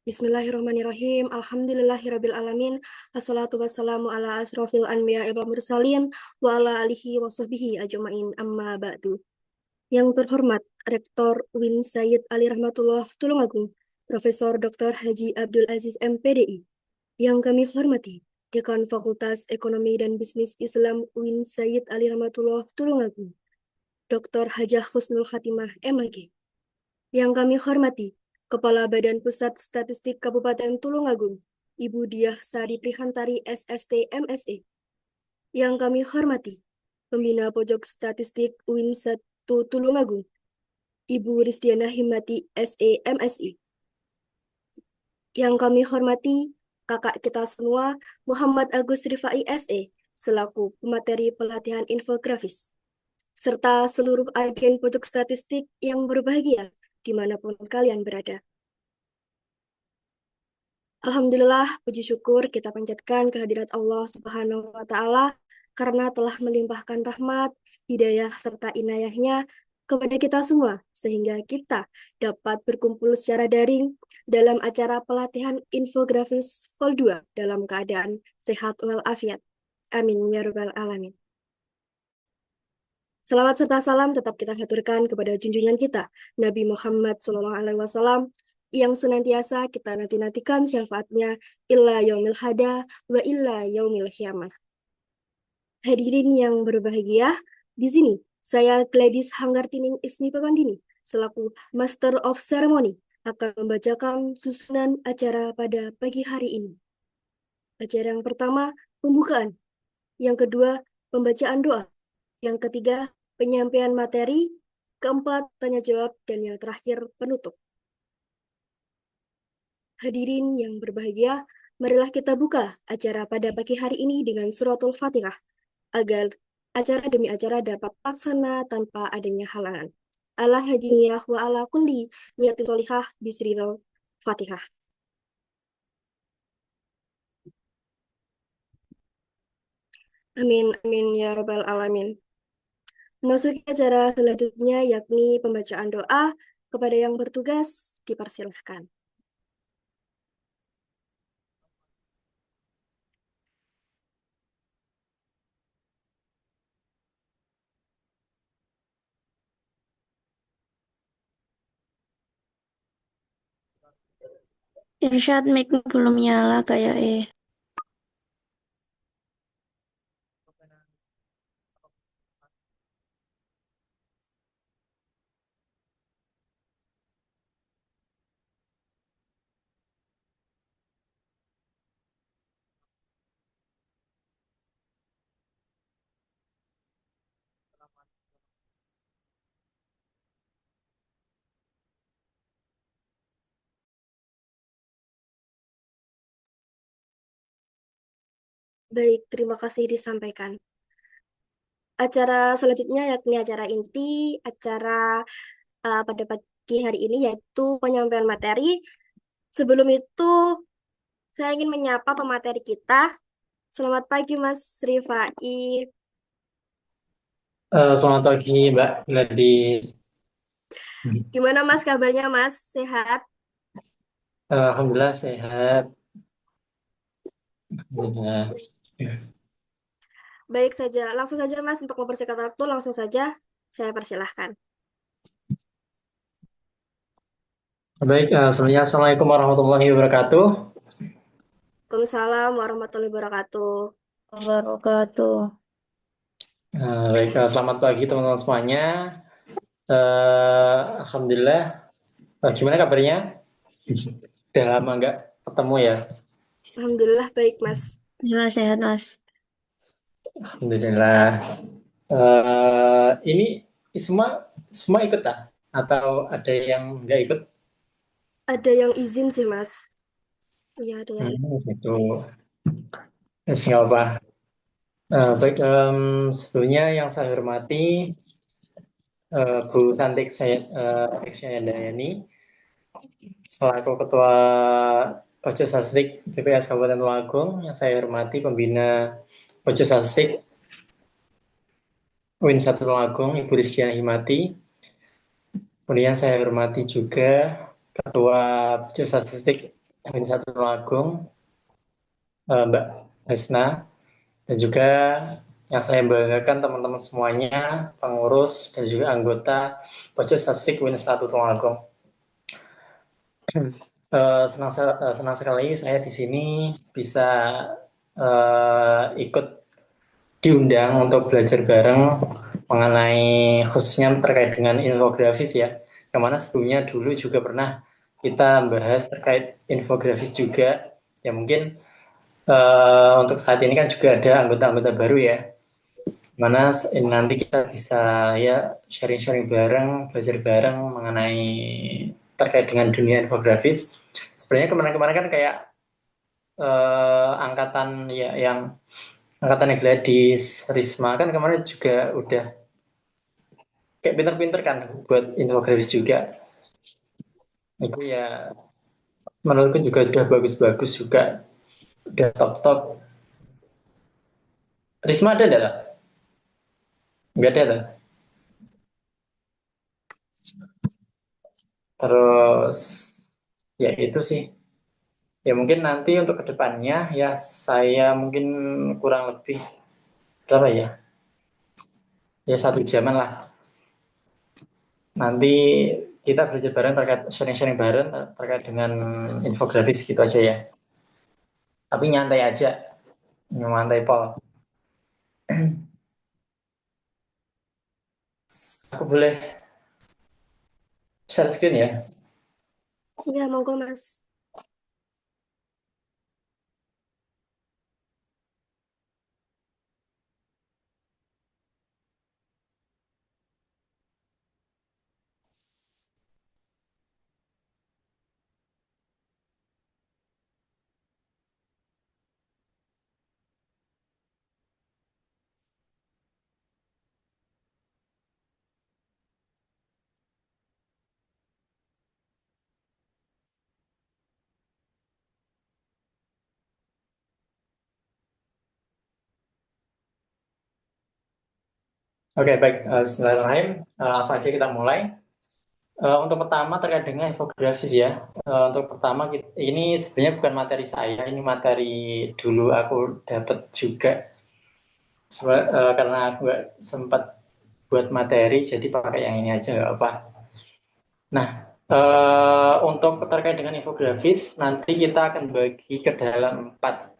Bismillahirrahmanirrahim. Alhamdulillahirabbil alamin. Assalatu wassalamu ala asrofil anbiya'i wal mursalin wa ala alihi wa sahbihi ajmain. Amma ba'du. Yang terhormat Rektor UIN Sayyid Ali Rahmatullah Tulungagung, Profesor Dr. Haji Abdul Aziz MPDI. Yang kami hormati Dekan Fakultas Ekonomi dan Bisnis Islam UIN Sayyid Ali Rahmatullah Tulungagung, Dr. Hajah Husnul Khatimah MAG. Yang kami hormati Kepala Badan Pusat Statistik Kabupaten Tulungagung, Ibu Diah Sari Prihantari SST MSE. Yang kami hormati Pembina Pojok Statistik UIN 1 Tulungagung, Ibu Rizdiana Himati SE MSI. Yang kami hormati kakak kita semua, Muhammad Agus Rifai SE, selaku pemateri pelatihan infografis, serta seluruh agen pojok statistik yang berbahagia dimanapun kalian berada. Alhamdulillah, puji syukur kita panjatkan kehadirat Allah Subhanahu wa Ta'ala karena telah melimpahkan rahmat, hidayah, serta inayahnya kepada kita semua, sehingga kita dapat berkumpul secara daring dalam acara pelatihan infografis Vol 2 dalam keadaan sehat walafiat. Amin ya rabbal alamin. Salawat serta salam tetap kita haturkan kepada junjungan kita, Nabi Muhammad SAW, yang senantiasa kita nanti-nantikan syafaatnya illa yaumil hada wa illa yaumil qiyamah. Hadirin yang berbahagia, di sini saya Gladys Hanggartining Ismi Papandini selaku Master of Ceremony akan membacakan susunan acara pada pagi hari ini. Acara yang pertama, pembukaan. Yang kedua, pembacaan doa. Yang ketiga, penyampaian materi. Keempat, tanya jawab. Dan yang terakhir, penutup. Hadirin yang berbahagia, marilah kita buka acara pada pagi hari ini dengan suratul Fatihah, agar acara demi acara dapat laksana tanpa adanya halangan. Ala hadiniyah wa ala kulli niyatin tolihah bisril Fatihah. Amin, amin, ya rabbal alamin. Memasuki acara selanjutnya yakni pembacaan doa. Kepada yang bertugas, dipersilahkan. Irsyad, mic belum nyala kayak Baik, terima kasih disampaikan. Acara selanjutnya yakni acara inti, acara pada pagi hari ini yaitu penyampaian materi. Sebelum itu, saya ingin menyapa pemateri kita. Selamat pagi, Mas Rifai. Selamat pagi Mbak Gladys. Gimana Mas kabarnya, Mas? Sehat? Alhamdulillah sehat. Alhamdulillah. Baik saja. Langsung saja, Mas, untuk mempersingkat waktu, langsung saja saya persilahkan. Baik, sebelumnya Assalamualaikum warahmatullahi wabarakatuh. Waalaikumsalam warahmatullahi wabarakatuh. wabarakatuh. Baik, selamat pagi teman-teman semuanya. Alhamdulillah. Gimana kabarnya? Udah lama nggak ketemu ya? Alhamdulillah baik, Mas. Alhamdulillah sehat, Mas. Alhamdulillah. Ini semua ikut tak? Atau ada yang nggak ikut? Ada yang izin sih, Mas. Iya, ada yang izin. Gitu. Nggak apa. Baik, sebelumnya yang saya hormati Bu Santik Dayani selaku Ketua Pojok Statistik BPS Kabupaten Tulungagung, yang saya hormati pembina Pojok Statistik UIN 1 Tulungagung, Ibu Rizdiana Himati. Kemudian saya hormati juga Ketua Pojok Statistik Win1 Tulungagung, Mbak Hasna, dan juga yang saya banggakan teman-teman semuanya, pengurus dan juga anggota Pojok Statistik Win1 Tulungagung. Senang sekali saya di sini bisa ikut diundang untuk belajar bareng mengenai khususnya terkait dengan infografis ya. Yang mana sebelumnya dulu juga pernah kita bahas terkait infografis juga. Ya mungkin untuk saat ini kan juga ada anggota-anggota baru ya. Mana nanti kita bisa ya sharing-sharing bareng, belajar bareng mengenai terkait dengan dunia infografis. Sebenarnya kemarin-kemarin kan kayak angkatan ya yang angkatannya Gladys, Risma kan kemarin juga udah kayak pinter-pinter kan buat infografis juga. Itu ya menurutku juga udah bagus-bagus juga, udah top-top. Risma ada enggak? Enggak ada lah. Terus ya itu sih. Ya mungkin nanti untuk kedepannya ya saya mungkin kurang lebih berapa ya? Ya 1 jaman lah. Nanti kita belajar bareng terkait sharing-sharing bareng terkait dengan infografis gitu aja ya. Tapi nyantai aja, nyantai pol. Aku boleh share screen ya? Ya, monggo Mas. Oke, baik. Bismillahirrahmanirrahim. Langsung aja kita mulai. Untuk pertama terkait dengan infografis ya. Untuk pertama ini sebenarnya bukan materi saya, ini materi dulu aku dapat juga. Karena aku nggak sempat buat materi, jadi pakai yang ini aja nggak apa. Nah, untuk terkait dengan infografis, nanti kita akan bagi ke dalam empat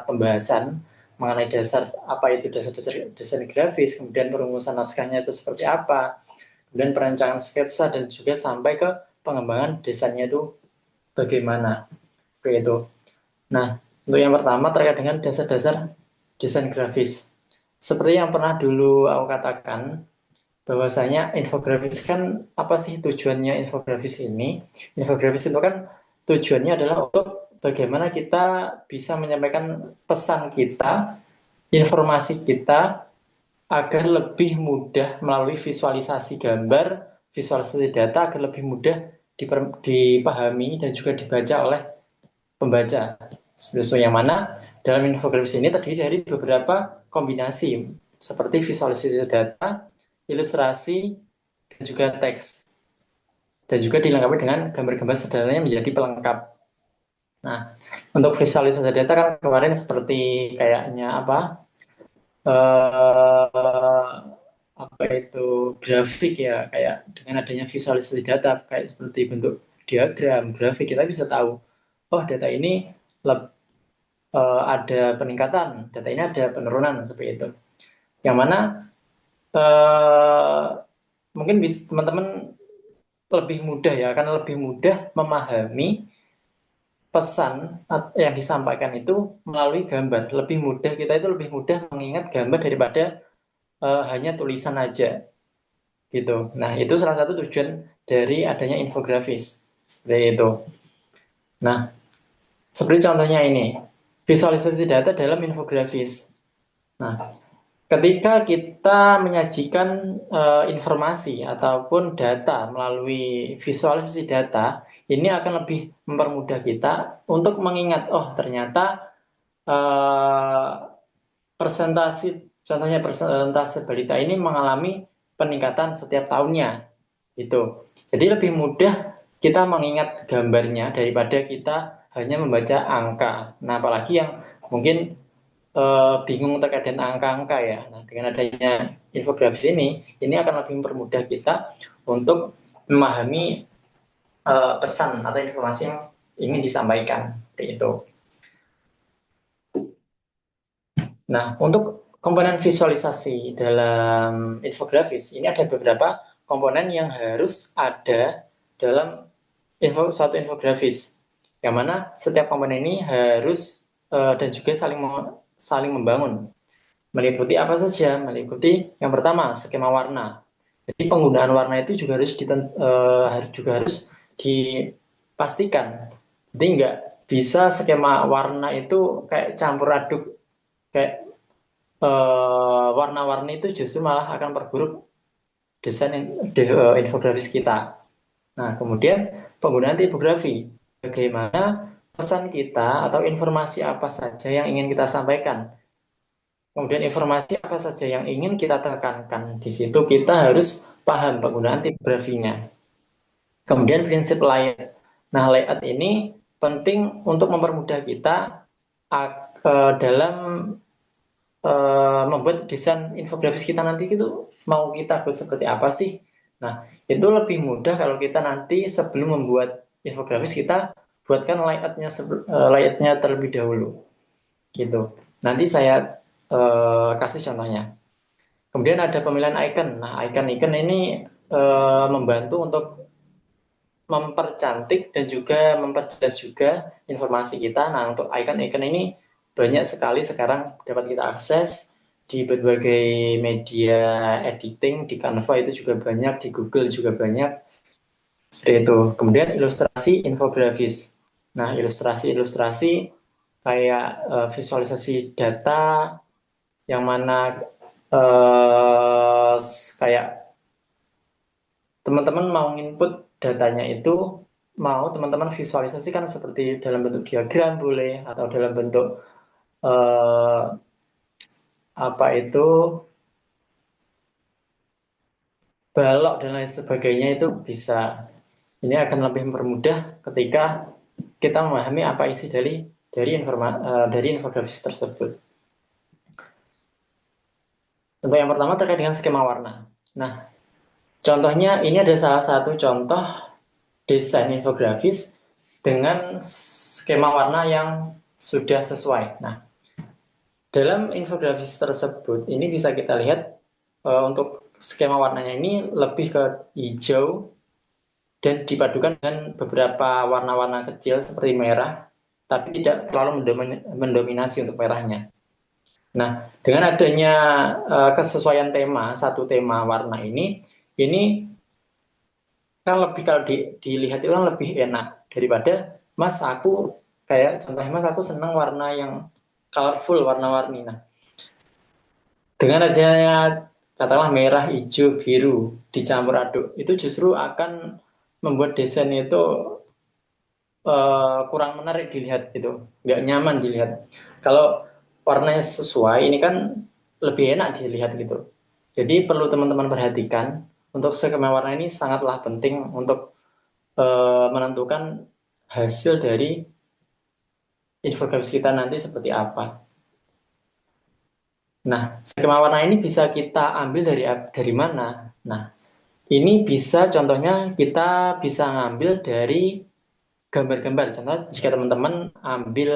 pembahasan mengenai dasar apa itu dasar-dasar desain grafis, kemudian perumusan naskahnya itu seperti apa, kemudian perancangan sketsa dan juga sampai ke pengembangan desainnya itu bagaimana. Begitu. Nah, untuk yang pertama terkait dengan dasar-dasar desain grafis. Seperti yang pernah dulu aku katakan, bahwasanya infografis kan apa sih tujuannya infografis ini? Infografis itu kan tujuannya adalah untuk bagaimana kita bisa menyampaikan pesan kita, informasi kita agar lebih mudah melalui visualisasi gambar, visualisasi data agar lebih mudah dipahami dan juga dibaca oleh pembaca. Sesuai yang mana dalam infografis ini terdiri dari beberapa kombinasi seperti visualisasi data, ilustrasi, dan juga teks. Dan juga dilengkapi dengan gambar-gambar sederhana yang menjadi pelengkap. Nah, untuk visualisasi data kan kemarin seperti kayaknya apa itu grafik ya, kayak dengan adanya visualisasi data kayak seperti bentuk diagram, grafik kita bisa tahu, oh data ini ada peningkatan, data ini ada penurunan seperti itu. Yang mana mungkin teman-teman lebih mudah ya, akan lebih mudah memahami pesan yang disampaikan itu melalui gambar. Lebih mudah, kita itu lebih mudah mengingat gambar daripada hanya tulisan aja gitu. Nah, itu salah satu tujuan dari adanya infografis seperti itu. Nah, seperti contohnya ini, visualisasi data dalam infografis. Nah, ketika kita menyajikan informasi ataupun data melalui visualisasi data, ini akan lebih mempermudah kita untuk mengingat, oh ternyata contohnya persentase balita ini mengalami peningkatan setiap tahunnya, gitu. Jadi lebih mudah kita mengingat gambarnya daripada kita hanya membaca angka. Nah, apalagi yang mungkin bingung terkait dengan angka-angka ya. Nah, dengan adanya infografis ini akan lebih mempermudah kita untuk memahami pesan atau informasi yang ingin disampaikan. Seperti itu. Nah, untuk komponen visualisasi dalam infografis, ini ada beberapa komponen yang harus ada dalam suatu infografis. Yang mana setiap komponen ini harus dan juga saling membangun. Meliputi apa saja? Meliputi yang pertama, skema warna. Jadi penggunaan warna itu juga harus dipastikan. Jadi nggak bisa skema warna itu kayak campur aduk, kayak warna-warni itu justru malah akan perburuk desain infografis kita. Nah, kemudian penggunaan tipografi. Bagaimana pesan kita atau informasi apa saja yang ingin kita sampaikan. Kemudian informasi apa saja yang ingin kita tekankan. Di situ kita harus paham penggunaan tipografinya. Kemudian prinsip layout. Nah, layout ini penting untuk mempermudah kita dalam membuat desain infografis kita nanti itu mau kita buat seperti apa sih? Nah, itu lebih mudah kalau kita nanti sebelum membuat infografis kita buatkan layoutnya terlebih dahulu, gitu. Nanti saya kasih contohnya. Kemudian ada pemilihan icon. Nah, icon-icon ini membantu untuk mempercantik dan juga memperjelas juga informasi kita. Nah, untuk icon-icon ini banyak sekali sekarang dapat kita akses di berbagai media editing, di Canva itu juga banyak, di Google juga banyak, seperti itu. Kemudian ilustrasi infografis. Nah, ilustrasi kayak visualisasi data yang mana kayak teman-teman mau input datanya itu, mau teman-teman visualisasikan seperti dalam bentuk diagram boleh, atau dalam bentuk eh, apa itu balok dan lain sebagainya itu bisa. Ini akan lebih mempermudah ketika kita memahami apa isi dari infografis tersebut. Untuk yang pertama terkait dengan skema warna. Nah, contohnya ini ada salah satu contoh desain infografis dengan skema warna yang sudah sesuai. Nah, dalam infografis tersebut ini bisa kita lihat untuk skema warnanya ini lebih ke hijau dan dipadukan dengan beberapa warna-warna kecil seperti merah, tapi tidak terlalu mendominasi untuk merahnya. Nah, dengan adanya kesesuaian satu tema warna ini kan lebih, kalau dilihat itu kan lebih enak daripada Mas aku kayak contohnya Mas aku senang warna yang colorful, warna-warni. Nah, dengan adanya katakanlah merah, hijau, biru dicampur aduk itu justru akan membuat desain itu kurang menarik dilihat gitu, nggak nyaman dilihat. Kalau warnanya sesuai ini kan lebih enak dilihat gitu. Jadi perlu teman-teman perhatikan untuk skema warna ini sangatlah penting untuk menentukan hasil dari infografis kita nanti seperti apa. Nah, skema warna ini bisa kita ambil dari mana? Nah, ini bisa contohnya kita bisa ngambil dari gambar-gambar. Contoh jika teman-teman ambil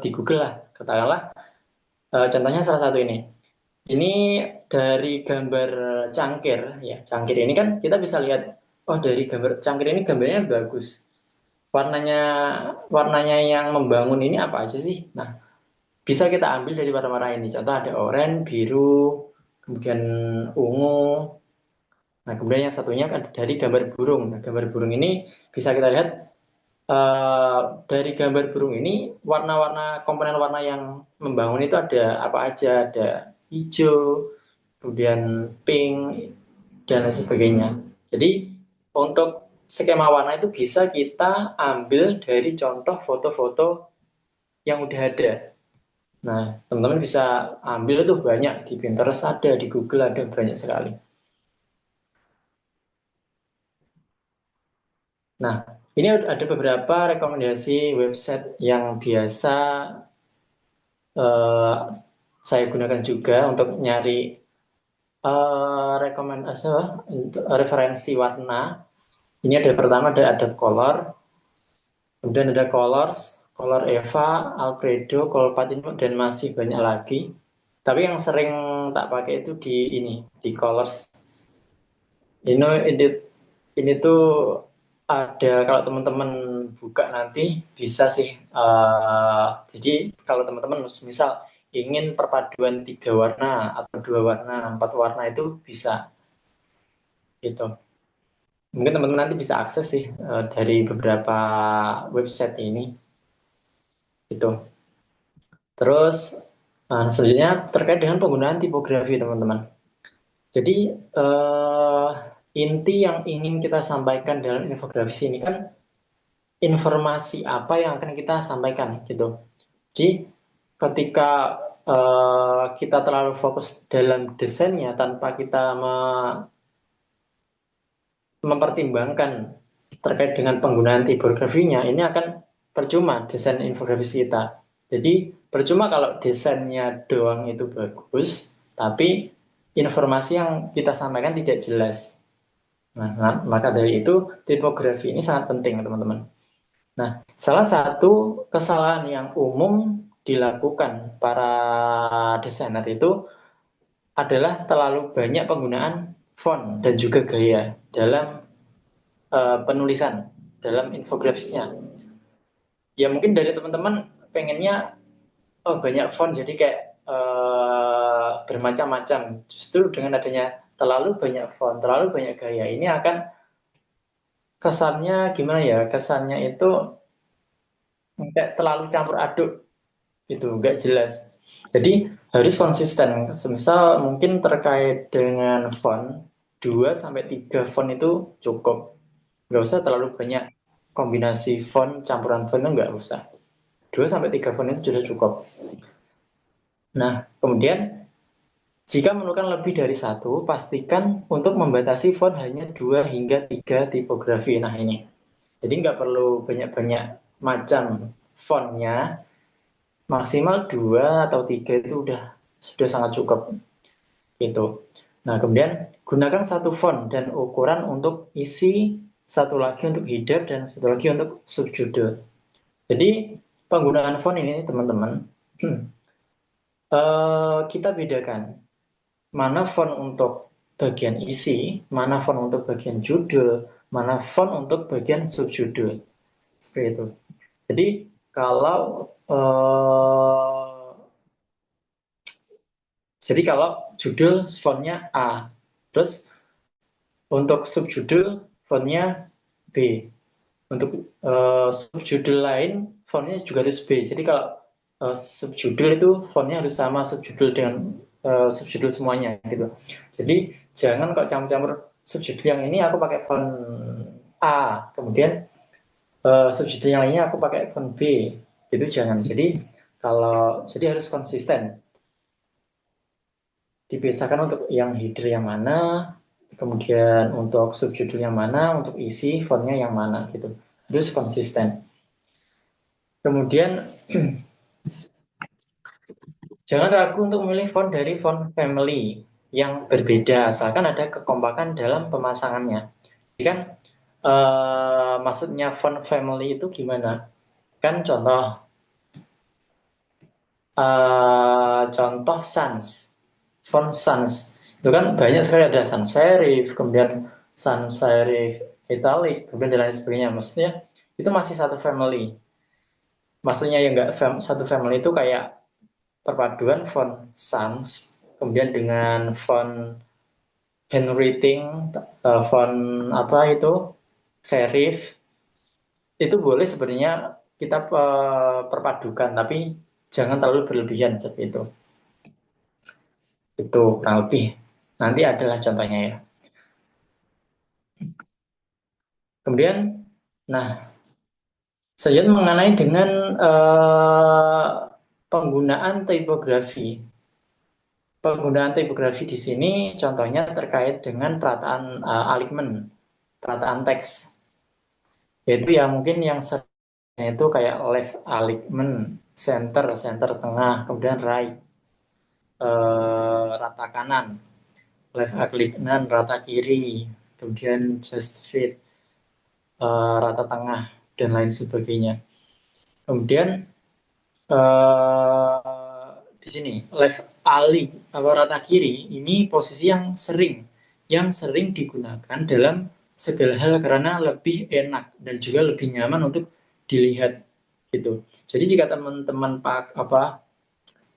di Google lah, katakanlah contohnya salah satu ini. Ini dari gambar cangkir ya. Cangkir ini kan kita bisa lihat, oh dari gambar cangkir ini gambarnya bagus. Warnanya warnanya yang membangun ini apa aja sih? Nah, bisa kita ambil dari warna-warna ini. Contoh ada oranye, biru, kemudian ungu. Nah, kemudian yang satunya kan dari gambar burung. Nah, gambar burung ini bisa kita lihat dari gambar burung ini warna-warna komponen warna yang membangun itu ada apa aja, ada hijau, kemudian pink dan lain sebagainya. Jadi untuk skema warna itu bisa kita ambil dari contoh foto-foto yang udah ada. Nah, teman-teman bisa ambil tuh banyak di Pinterest ada, di Google ada, banyak sekali. Nah, Ini ada beberapa rekomendasi website yang biasa saya gunakan juga untuk nyari rekomendasi untuk referensi warna. Ini ada pertama ada Color, kemudian ada Colors, Color Eva, Alfredo, Colpatino, dan masih banyak lagi. Tapi yang sering tak pakai itu di Colors. Ini ini tuh ada, kalau teman-teman buka nanti bisa sih. Jadi kalau teman-teman misal ingin perpaduan 3 warna atau 2 warna, 4 warna itu bisa gitu. Mungkin teman-teman nanti bisa akses sih dari beberapa website ini gitu. Terus selanjutnya terkait dengan penggunaan tipografi teman-teman. Jadi inti yang ingin kita sampaikan dalam infografis ini kan informasi apa yang akan kita sampaikan gitu. Jadi ketika kita terlalu fokus dalam desainnya tanpa kita mempertimbangkan terkait dengan penggunaan tipografinya, ini akan percuma desain infografis kita. Jadi percuma kalau desainnya doang itu bagus, tapi informasi yang kita sampaikan tidak jelas. Nah, maka dari itu tipografi ini sangat penting, teman-teman. Nah, salah satu kesalahan yang umum dilakukan para desainer itu adalah terlalu banyak penggunaan font dan juga gaya dalam penulisan, dalam infografisnya. Ya mungkin dari teman-teman pengennya banyak font jadi kayak bermacam-macam. Justru dengan adanya terlalu banyak font, terlalu banyak gaya, ini akan kesannya gimana ya? Kesannya itu kayak terlalu campur aduk gitu, nggak jelas. Jadi harus konsisten. Semisal mungkin terkait dengan font, 2 sampai 3 font itu cukup. Nggak usah terlalu banyak kombinasi font, campuran font itu nggak usah. 2 sampai 3 font itu sudah cukup. Nah, kemudian jika memerlukan lebih dari satu, pastikan untuk membatasi font hanya 2 hingga 3 tipografi. Nah ini, jadi nggak perlu banyak-banyak macam fontnya, maksimal 2 atau 3 itu sudah sangat cukup gitu. Nah kemudian gunakan satu font dan ukuran untuk isi, satu lagi untuk header, dan satu lagi untuk subjudul. Jadi penggunaan font ini teman-teman kita bedakan mana font untuk bagian isi, mana font untuk bagian judul, mana font untuk bagian subjudul. Seperti itu. Jadi kalau judul fontnya A, terus untuk subjudul fontnya B, untuk subjudul lain fontnya juga harus B. Jadi kalau subjudul itu fontnya harus sama subjudul dengan subjudul semuanya gitu. Jadi jangan kok campur-campur subjudul yang ini aku pakai font A, kemudian subjudul yang lainnya aku pakai font B. Itu jangan. Jadi harus konsisten. Dibiasakan untuk yang header yang mana, kemudian untuk subjudul yang mana, untuk isi fontnya yang mana gitu. Harus konsisten. Kemudian jangan ragu untuk memilih font dari font family yang berbeda, asalkan ada kekompakan dalam pemasangannya. Jadi kan maksudnya font family itu gimana? Kan contoh sans, font sans itu kan banyak sekali, ada sans serif, kemudian sans serif italic, kemudian dan lain sebagainya. Maksudnya itu masih satu family. Maksudnya yang enggak satu family itu kayak perpaduan font sans, kemudian dengan font handwriting, font apa itu, serif, itu boleh sebenarnya kita perpadukan, tapi jangan terlalu berlebihan seperti itu. Itu kurang lebih. Nanti adalah contohnya ya. Kemudian, nah, selanjutnya mengenai dengan penggunaan tipografi. Penggunaan tipografi di sini contohnya terkait dengan perataan alignment, perataan teks. Yaitu ya mungkin yang seringnya itu kayak left alignment, center tengah, kemudian right, rata kanan, left alignment, rata kiri, kemudian just fit, rata tengah, dan lain sebagainya. Kemudian di sini left ali atau rata kiri ini posisi yang sering digunakan dalam segala hal karena lebih enak dan juga lebih nyaman untuk dilihat gitu. Jadi jika teman-teman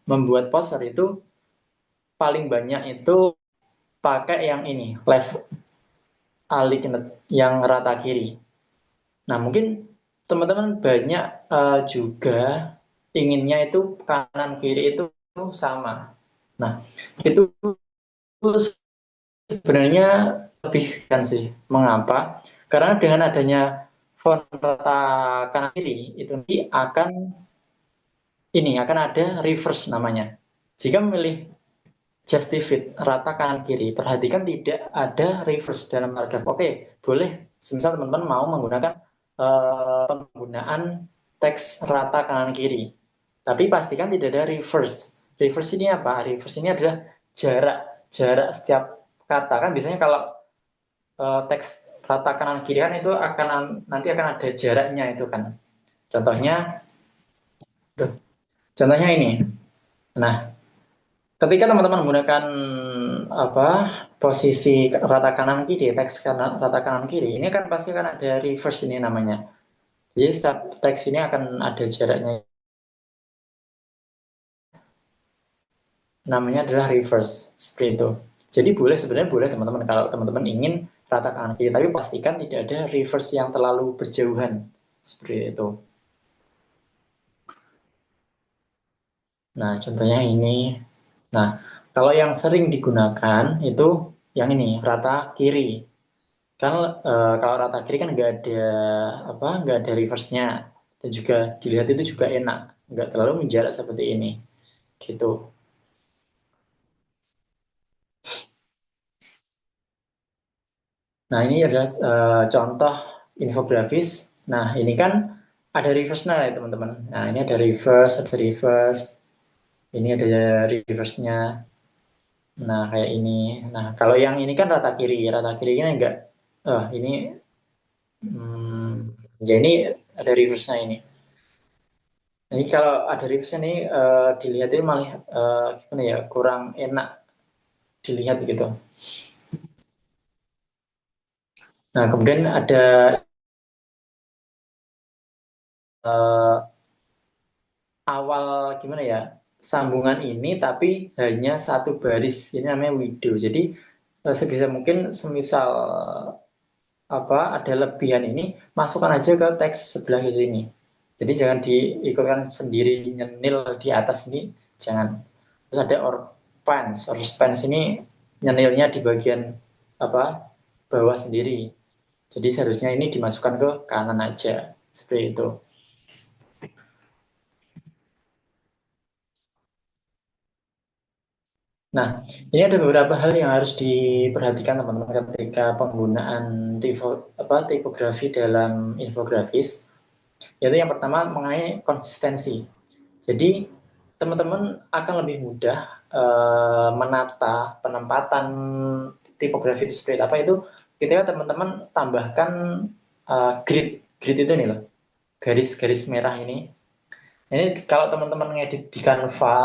membuat poster itu paling banyak itu pakai yang ini left aligned yang rata kiri. Nah, mungkin teman-teman banyak juga inginnya itu kanan kiri itu sama. Nah, itu sebenarnya lebih kan sih. Mengapa? Karena dengan adanya font rata kanan kiri itu nanti akan ada reverse namanya. Jika memilih justify rata kanan kiri, perhatikan tidak ada reverse dalam paragraf. Oke, boleh. Misal teman-teman mau menggunakan penggunaan teks rata kanan kiri, tapi pastikan tidak ada reverse. Reverse ini apa? Reverse ini adalah jarak setiap kata. Kan biasanya kalau teks rata kanan kiri kan itu nanti akan ada jaraknya itu kan. Contohnya, contohnya ini. Nah, ketika teman-teman menggunakan posisi rata kanan kiri, teks rata kanan kiri, ini kan pasti akan ada reverse ini namanya. Jadi setiap teks ini akan ada jaraknya. Namanya adalah reverse seperti itu. Jadi sebenarnya boleh teman-teman kalau teman-teman ingin rata kanan kiri, tapi pastikan tidak ada reverse yang terlalu berjauhan seperti itu. Nah, contohnya ini. Nah, kalau yang sering digunakan itu yang ini rata kiri. Kan kalau rata kiri kan nggak ada reverse-nya dan juga dilihat itu juga enak, nggak terlalu menjarak seperti ini, gitu. Nah, ini adalah contoh infografis. Nah, ini kan ada reverse-nya ya teman-teman. Nah, ini ada reverse. Ini ada reverse-nya. Nah, kayak ini. Nah, kalau yang ini kan rata kiri. Rata kiri ini enggak. Ini ya ini ada reverse-nya ini. Jadi kalau ada reverse nih dilihat itu malah gimana ya, kurang enak dilihat gitu. Nah, kemudian ada awal gimana ya, sambungan ini tapi hanya satu baris. Ini namanya widow. Jadi sebisa mungkin semisal ada lebihan ini, masukkan aja ke teks sebelah ke sini. Jadi jangan diikutkan sendiri nyenil di atas ini, jangan. Terus ada or spans ini nyenilnya di bagian bawah sendiri. Jadi seharusnya ini dimasukkan ke kanan aja seperti itu. Nah, ini ada beberapa hal yang harus diperhatikan teman-teman ketika penggunaan tipografi dalam infografis. Yaitu yang pertama mengenai konsistensi. Jadi teman-teman akan lebih mudah menata penempatan tipografi itu seperti apa itu ketika teman-teman tambahkan grid itu nih loh, garis-garis merah ini. Ini kalau teman-teman ngedit di Canva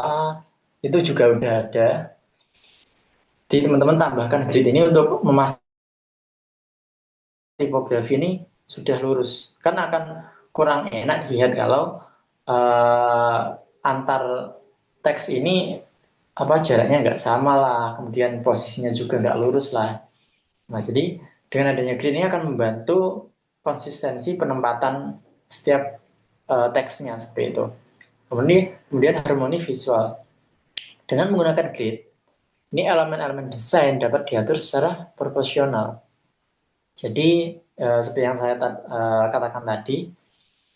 itu juga udah ada. Jadi teman-teman tambahkan grid ini untuk memastikan tipografi ini sudah lurus. Kan akan kurang enak dilihat kalau antar teks ini jaraknya nggak sama lah, kemudian posisinya juga nggak lurus lah. Nah, jadi dengan adanya grid ini akan membantu konsistensi penempatan setiap teksnya seperti itu. Kemudian harmoni visual. Dengan menggunakan grid, ini elemen-elemen desain dapat diatur secara proporsional. Jadi seperti yang saya katakan tadi,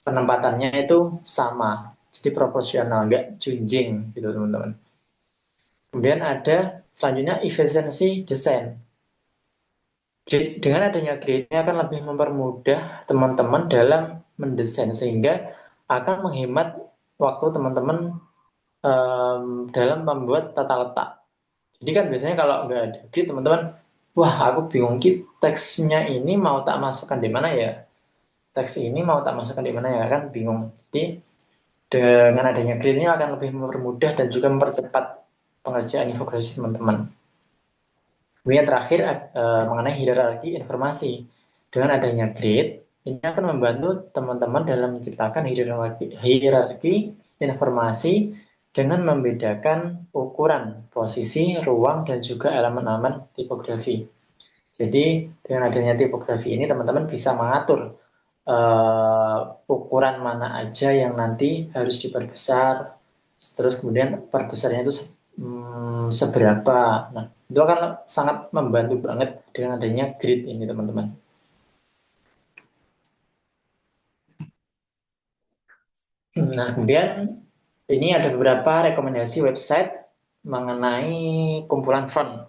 penempatannya itu sama, jadi proporsional, nggak junjing gitu teman-teman. Kemudian ada selanjutnya efisiensi desain. Dengan adanya grade ini akan lebih mempermudah teman-teman dalam mendesain sehingga akan menghemat waktu teman-teman dalam membuat tata letak. Jadi kan biasanya kalau nggak ada grade teman-teman, wah aku bingung teksnya ini mau tak masukkan di mana ya? Teks ini mau tak masukkan di mana ya kan bingung. Jadi dengan adanya grade ini akan lebih mempermudah dan juga mempercepat pengerjaan infografis teman-teman. Kemudian terakhir mengenai hierarki informasi. Dengan adanya grid, ini akan membantu teman-teman dalam menciptakan hierarki informasi dengan membedakan ukuran, posisi, ruang, dan juga elemen-elemen tipografi. Jadi dengan adanya tipografi ini teman-teman bisa mengatur ukuran mana aja yang nanti harus diperbesar, terus kemudian perbesarnya itu seberapa. Nah, itu akan sangat membantu banget dengan adanya grid ini teman-teman. Nah, kemudian ini ada beberapa rekomendasi website mengenai kumpulan font.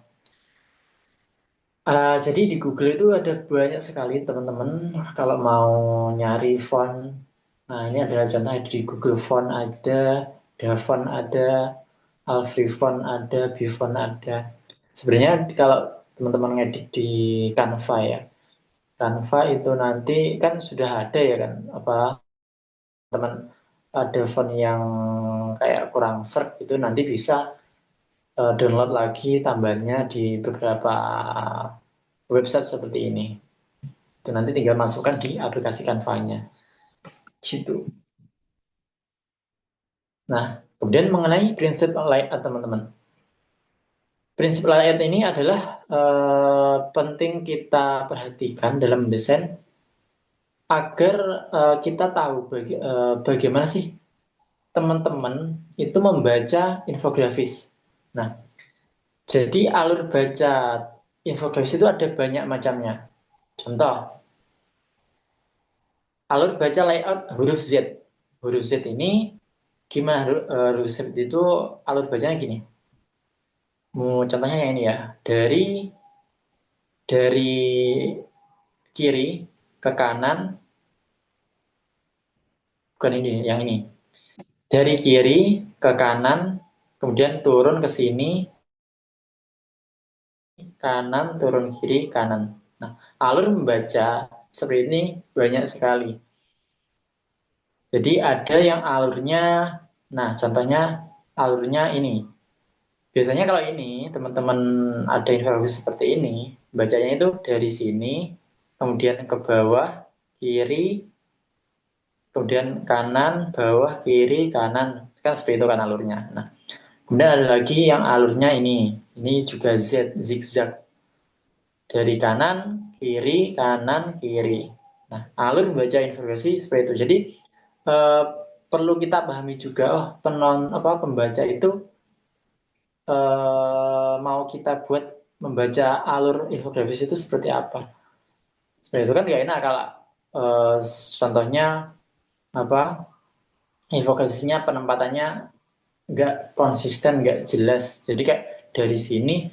Jadi di Google itu ada banyak sekali teman-teman kalau mau nyari font. Nah, ini adalah contoh di Google Font ada, Davont ada, Alfrifont ada, Bifont ada. Sebenarnya kalau teman-teman ngedit di Canva ya, Canva itu nanti kan sudah ada ya kan, apa teman ada font yang kayak kurang serk itu nanti bisa download lagi tambahnya di beberapa website seperti ini. Itu nanti tinggal masukkan di aplikasi Canva-nya. Gitu. Nah, kemudian mengenai prinsip layout teman-teman. Prinsip layout ini adalah penting kita perhatikan dalam desain agar kita tahu bagaimana sih teman-teman itu membaca infografis. Nah, jadi alur baca infografis itu ada banyak macamnya. Contoh, alur baca layout huruf Z. Huruf Z ini gimana huruf Z itu alur bacanya gini. Contohnya yang ini ya. Dari kiri ke kanan, bukan ini, yang ini. Dari kiri ke kanan, kemudian turun ke sini, kanan, turun kiri, kanan. Nah, alur membaca seperti ini banyak sekali. Jadi ada yang alurnya, nah contohnya alurnya ini. Biasanya kalau ini teman-teman ada informasi seperti ini, bacanya itu dari sini, kemudian ke bawah, kiri, kemudian kanan, bawah, kiri, kanan. Kan seperti itu kan alurnya. Nah, kemudian ada lagi yang alurnya ini. Ini juga Z, zigzag. Dari kanan, kiri, kanan, kiri. Nah, alur membaca informasi seperti itu. Jadi, eh, perlu kita pahami juga, pembaca itu mau kita buat membaca alur infografis itu seperti apa. Seperti itu kan nggak enak kalau eh, contohnya apa infografisnya penempatannya nggak konsisten, nggak jelas. Jadi kayak dari sini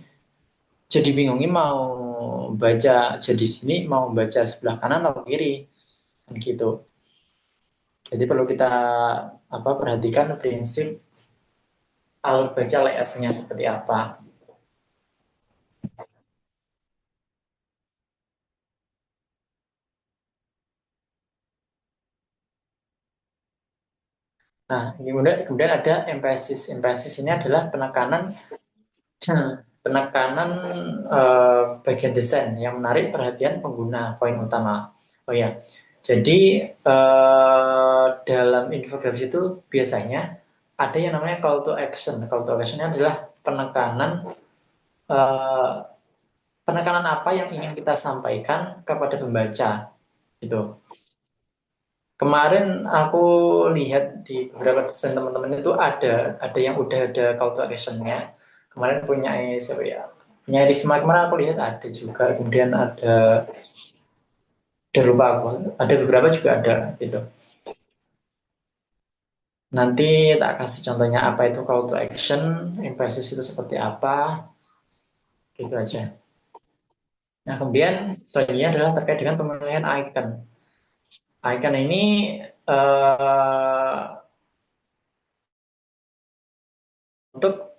jadi bingungin mau baca jadi sini mau baca sebelah kanan atau kiri kan gitu. Jadi perlu kita perhatikan prinsip alur baca layoutnya seperti apa. Nah, kemudian ada emphasis. Emphasis ini adalah penekanan bagian desain yang menarik perhatian pengguna, poin utama. Oh ya, jadi dalam infografis itu biasanya ada yang namanya call to action. Call to action adalah penekanan eh, penekanan apa yang ingin kita sampaikan kepada pembaca. Gitu. Kemarin aku lihat di beberapa desain teman-teman itu ada yang udah ada call to action-nya. Kemarin punya siapa ya? Punya Risma kemarin aku lihat ada juga. Kemudian ada lupa aku. Ada beberapa juga ada gitu. Nanti tak kasih contohnya apa itu call to action, emphasis itu seperti apa, gitu aja. Nah, kemudian selanjutnya adalah terkait dengan pemilihan icon. Icon ini untuk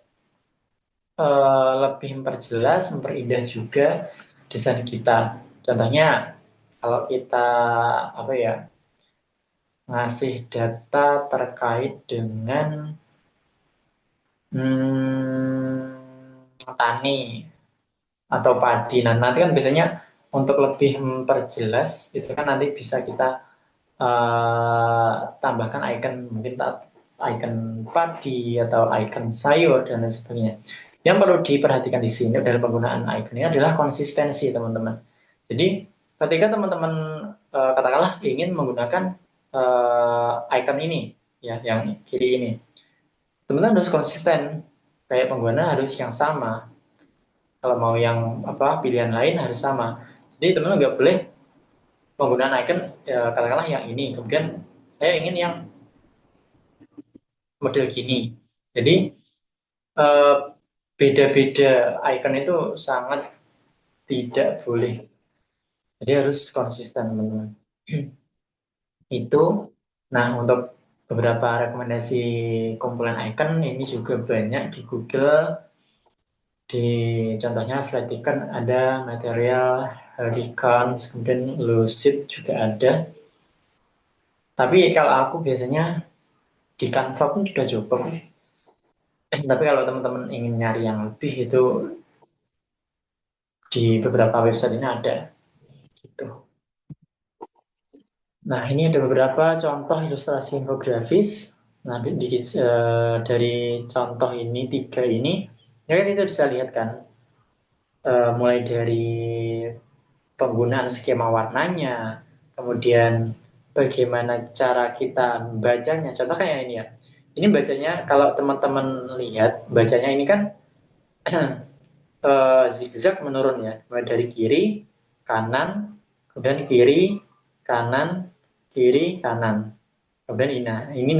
lebih memperjelas, memperindah juga desain kita. Contohnya, kalau kita apa ya ngasih data terkait dengan tani atau padi. Nah, nanti kan biasanya untuk lebih memperjelas itu kan nanti bisa kita tambahkan icon, mungkin icon padi atau icon sayur dan lain sebagainya. Yang perlu diperhatikan di sini dalam penggunaan icon ini adalah konsistensi, teman-teman. Jadi ketika teman-teman katakanlah ingin menggunakan icon ini, ya, yang kiri ini, teman-teman harus konsisten, kayak pengguna harus yang sama. Kalau mau yang pilihan lain harus sama. Jadi teman-teman nggak boleh penggunaan icon katakanlah yang ini, kemudian saya ingin yang model gini. Jadi eh, beda-beda icon itu sangat tidak boleh. Jadi harus konsisten, teman-teman. Itu. Nah, untuk beberapa rekomendasi kumpulan icon ini juga banyak di Google. Di contohnya Flaticon ada, Material, Hurricanes, kemudian Lucid juga ada. Tapi kalau aku biasanya di Canva pun sudah cukup. Tapi kalau teman-teman ingin nyari yang lebih itu di beberapa website ini ada. Gitu. Nah, ini ada beberapa contoh ilustrasi infografis. Nah, dari contoh ini, 3 ini, ya kan kita bisa lihat kan, mulai dari penggunaan skema warnanya, kemudian bagaimana cara kita membacanya. Contoh kayak ini ya. Ini bacanya, kalau teman-teman lihat, bacanya ini kan zigzag menurun ya, mulai dari kiri, kanan, kemudian kiri, kanan, kiri, kanan. Kemudian ini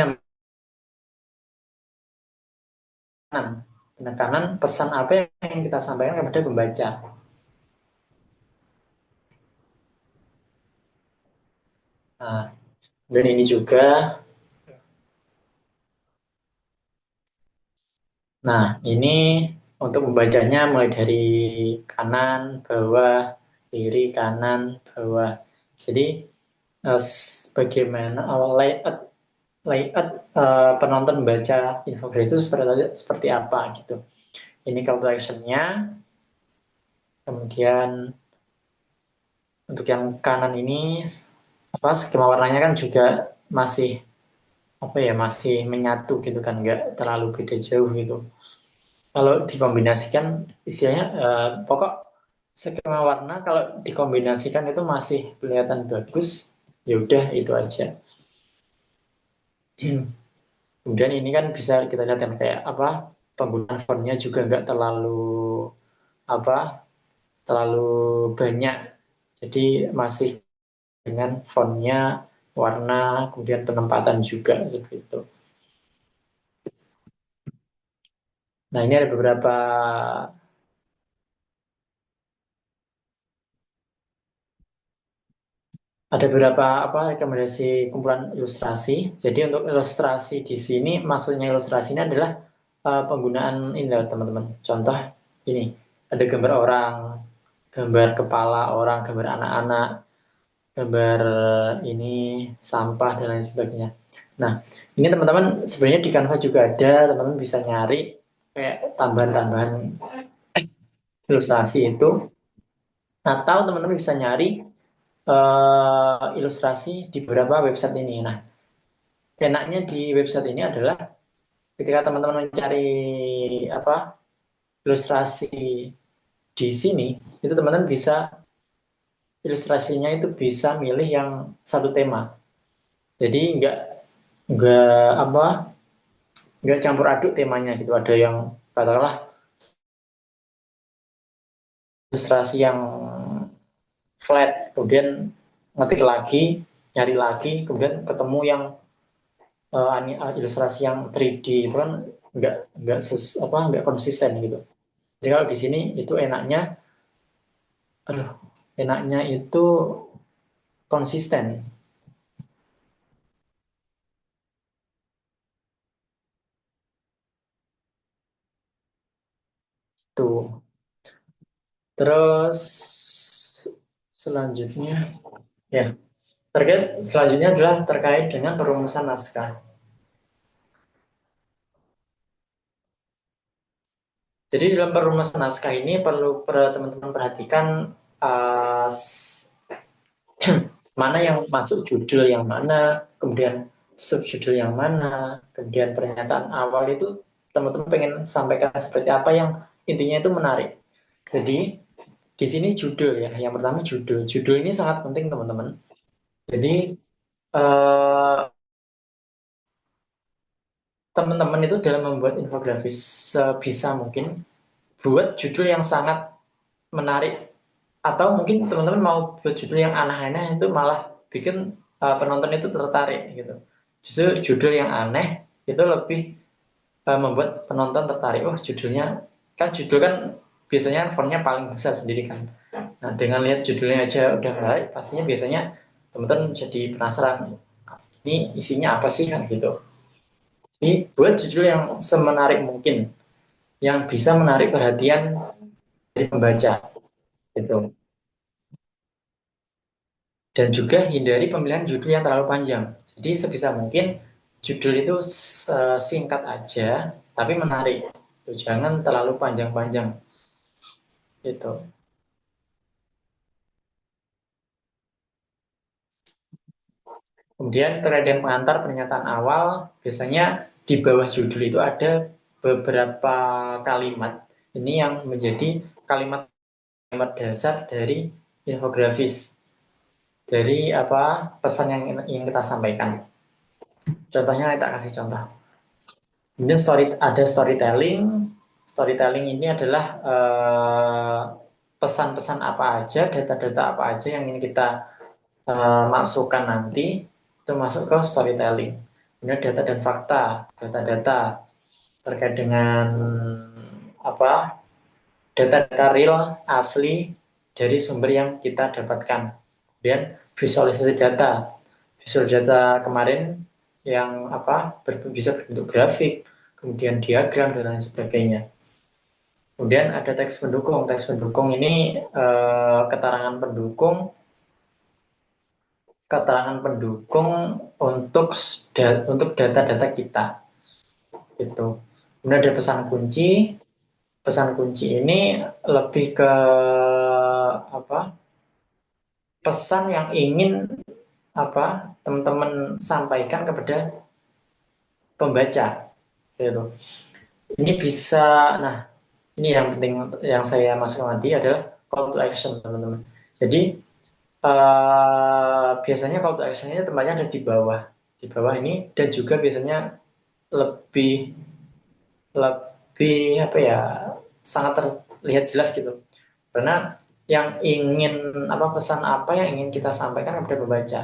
penekanan pesan apa yang kita sampaikan kepada pembaca. Nah, dan ini juga. Nah, ini untuk membacanya mulai dari kanan, bawah, kiri, kanan, bawah. Jadi bagaimana layout penonton baca infografis itu seperti apa gitu. Ini call to action-nya. Kemudian untuk yang kanan ini skema warnanya kan juga masih masih menyatu gitu kan, nggak terlalu beda jauh gitu. Kalau dikombinasikan istilahnya pokok skema warna kalau dikombinasikan itu masih kelihatan bagus, ya udah itu aja. Kemudian ini kan bisa kita lihat kan kayak penggunaan fontnya juga nggak apa terlalu banyak, jadi masih dengan fontnya, warna, kemudian penempatan juga seperti itu. Nah, ini ada beberapa rekomendasi kumpulan ilustrasi. Jadi untuk ilustrasi di sini, maksudnya ilustrasi ini adalah penggunaan ini teman-teman. Contoh ini, ada gambar orang, gambar kepala orang, gambar anak-anak, gambar ini sampah dan lain sebagainya. Nah, ini teman-teman sebenarnya di Canva juga ada, teman-teman bisa nyari kayak tambahan-tambahan ilustrasi itu, atau teman-teman bisa nyari ilustrasi di beberapa website ini. Nah, enaknya di website ini adalah ketika teman-teman mencari ilustrasi di sini, itu teman-teman bisa ilustrasinya itu bisa milih yang satu tema. Jadi nggak nggak campur aduk temanya gitu. Ada yang katakanlah ilustrasi yang flat, kemudian ngetik lagi, nyari lagi, kemudian ketemu yang ilustrasi yang 3D itu kan nggak konsisten gitu. Jadi kalau di sini itu enaknya aduh, enaknya itu konsisten. Tuh. Terus selanjutnya, ya, selanjutnya adalah terkait dengan perumusan naskah. Jadi dalam perumusan naskah ini perlu teman-teman perhatikan uh, mana yang masuk judul yang mana, kemudian subjudul yang mana, kemudian pernyataan awal itu teman-teman pengen sampaikan seperti apa yang intinya itu menarik. Jadi di sini judul ya, yang pertama judul. Judul ini sangat penting teman-teman. Jadi teman-teman itu dalam membuat infografis sebisa mungkin buat judul yang sangat menarik, atau mungkin teman-teman mau buat judul yang aneh-aneh itu malah bikin penonton itu tertarik gitu. Justru judul yang aneh itu lebih membuat penonton tertarik. Oh, judulnya kan, judul kan biasanya fontnya paling besar sendiri kan. Nah, dengan lihat judulnya aja udah baik, pastinya biasanya teman-teman jadi penasaran, ini isinya apa sih kan gitu. Ini buat judul yang semenarik mungkin, yang bisa menarik perhatian dari pembaca gitu. Dan juga hindari pemilihan judul yang terlalu panjang. Jadi sebisa mungkin judul itu singkat aja tapi menarik. Jangan terlalu panjang-panjang gitu. Kemudian periode pengantar pernyataan awal, biasanya di bawah judul itu ada beberapa kalimat. Ini yang menjadi kalimat dasar dari infografis, dari apa pesan yang ingin kita sampaikan. Contohnya kita kasih contoh. Kemudian ada storytelling. Storytelling ini adalah pesan-pesan apa aja, data-data apa aja yang ingin kita masukkan nanti, itu masuk ke storytelling. Kemudian data dan fakta, data-data terkait dengan apa, data-data real asli dari sumber yang kita dapatkan. Kemudian visualisasi data, visual data kemarin yang apa bisa berbentuk grafik, kemudian diagram dan lain sebagainya. Kemudian ada teks pendukung. Teks pendukung ini keterangan pendukung untuk data-data kita itu. Kemudian ada pesan kunci. Pesan kunci ini lebih ke apa? Pesan yang ingin apa teman-teman sampaikan kepada pembaca gitu. Ini bisa, nah ini yang penting yang saya masukkan tadi adalah call to action teman-teman. Jadi biasanya call to action-nya tempatnya ada di bawah ini, dan juga biasanya lebih lebih apa ya, sangat terlihat jelas gitu. Karena yang ingin apa, pesan apa yang ingin kita sampaikan kepada pembaca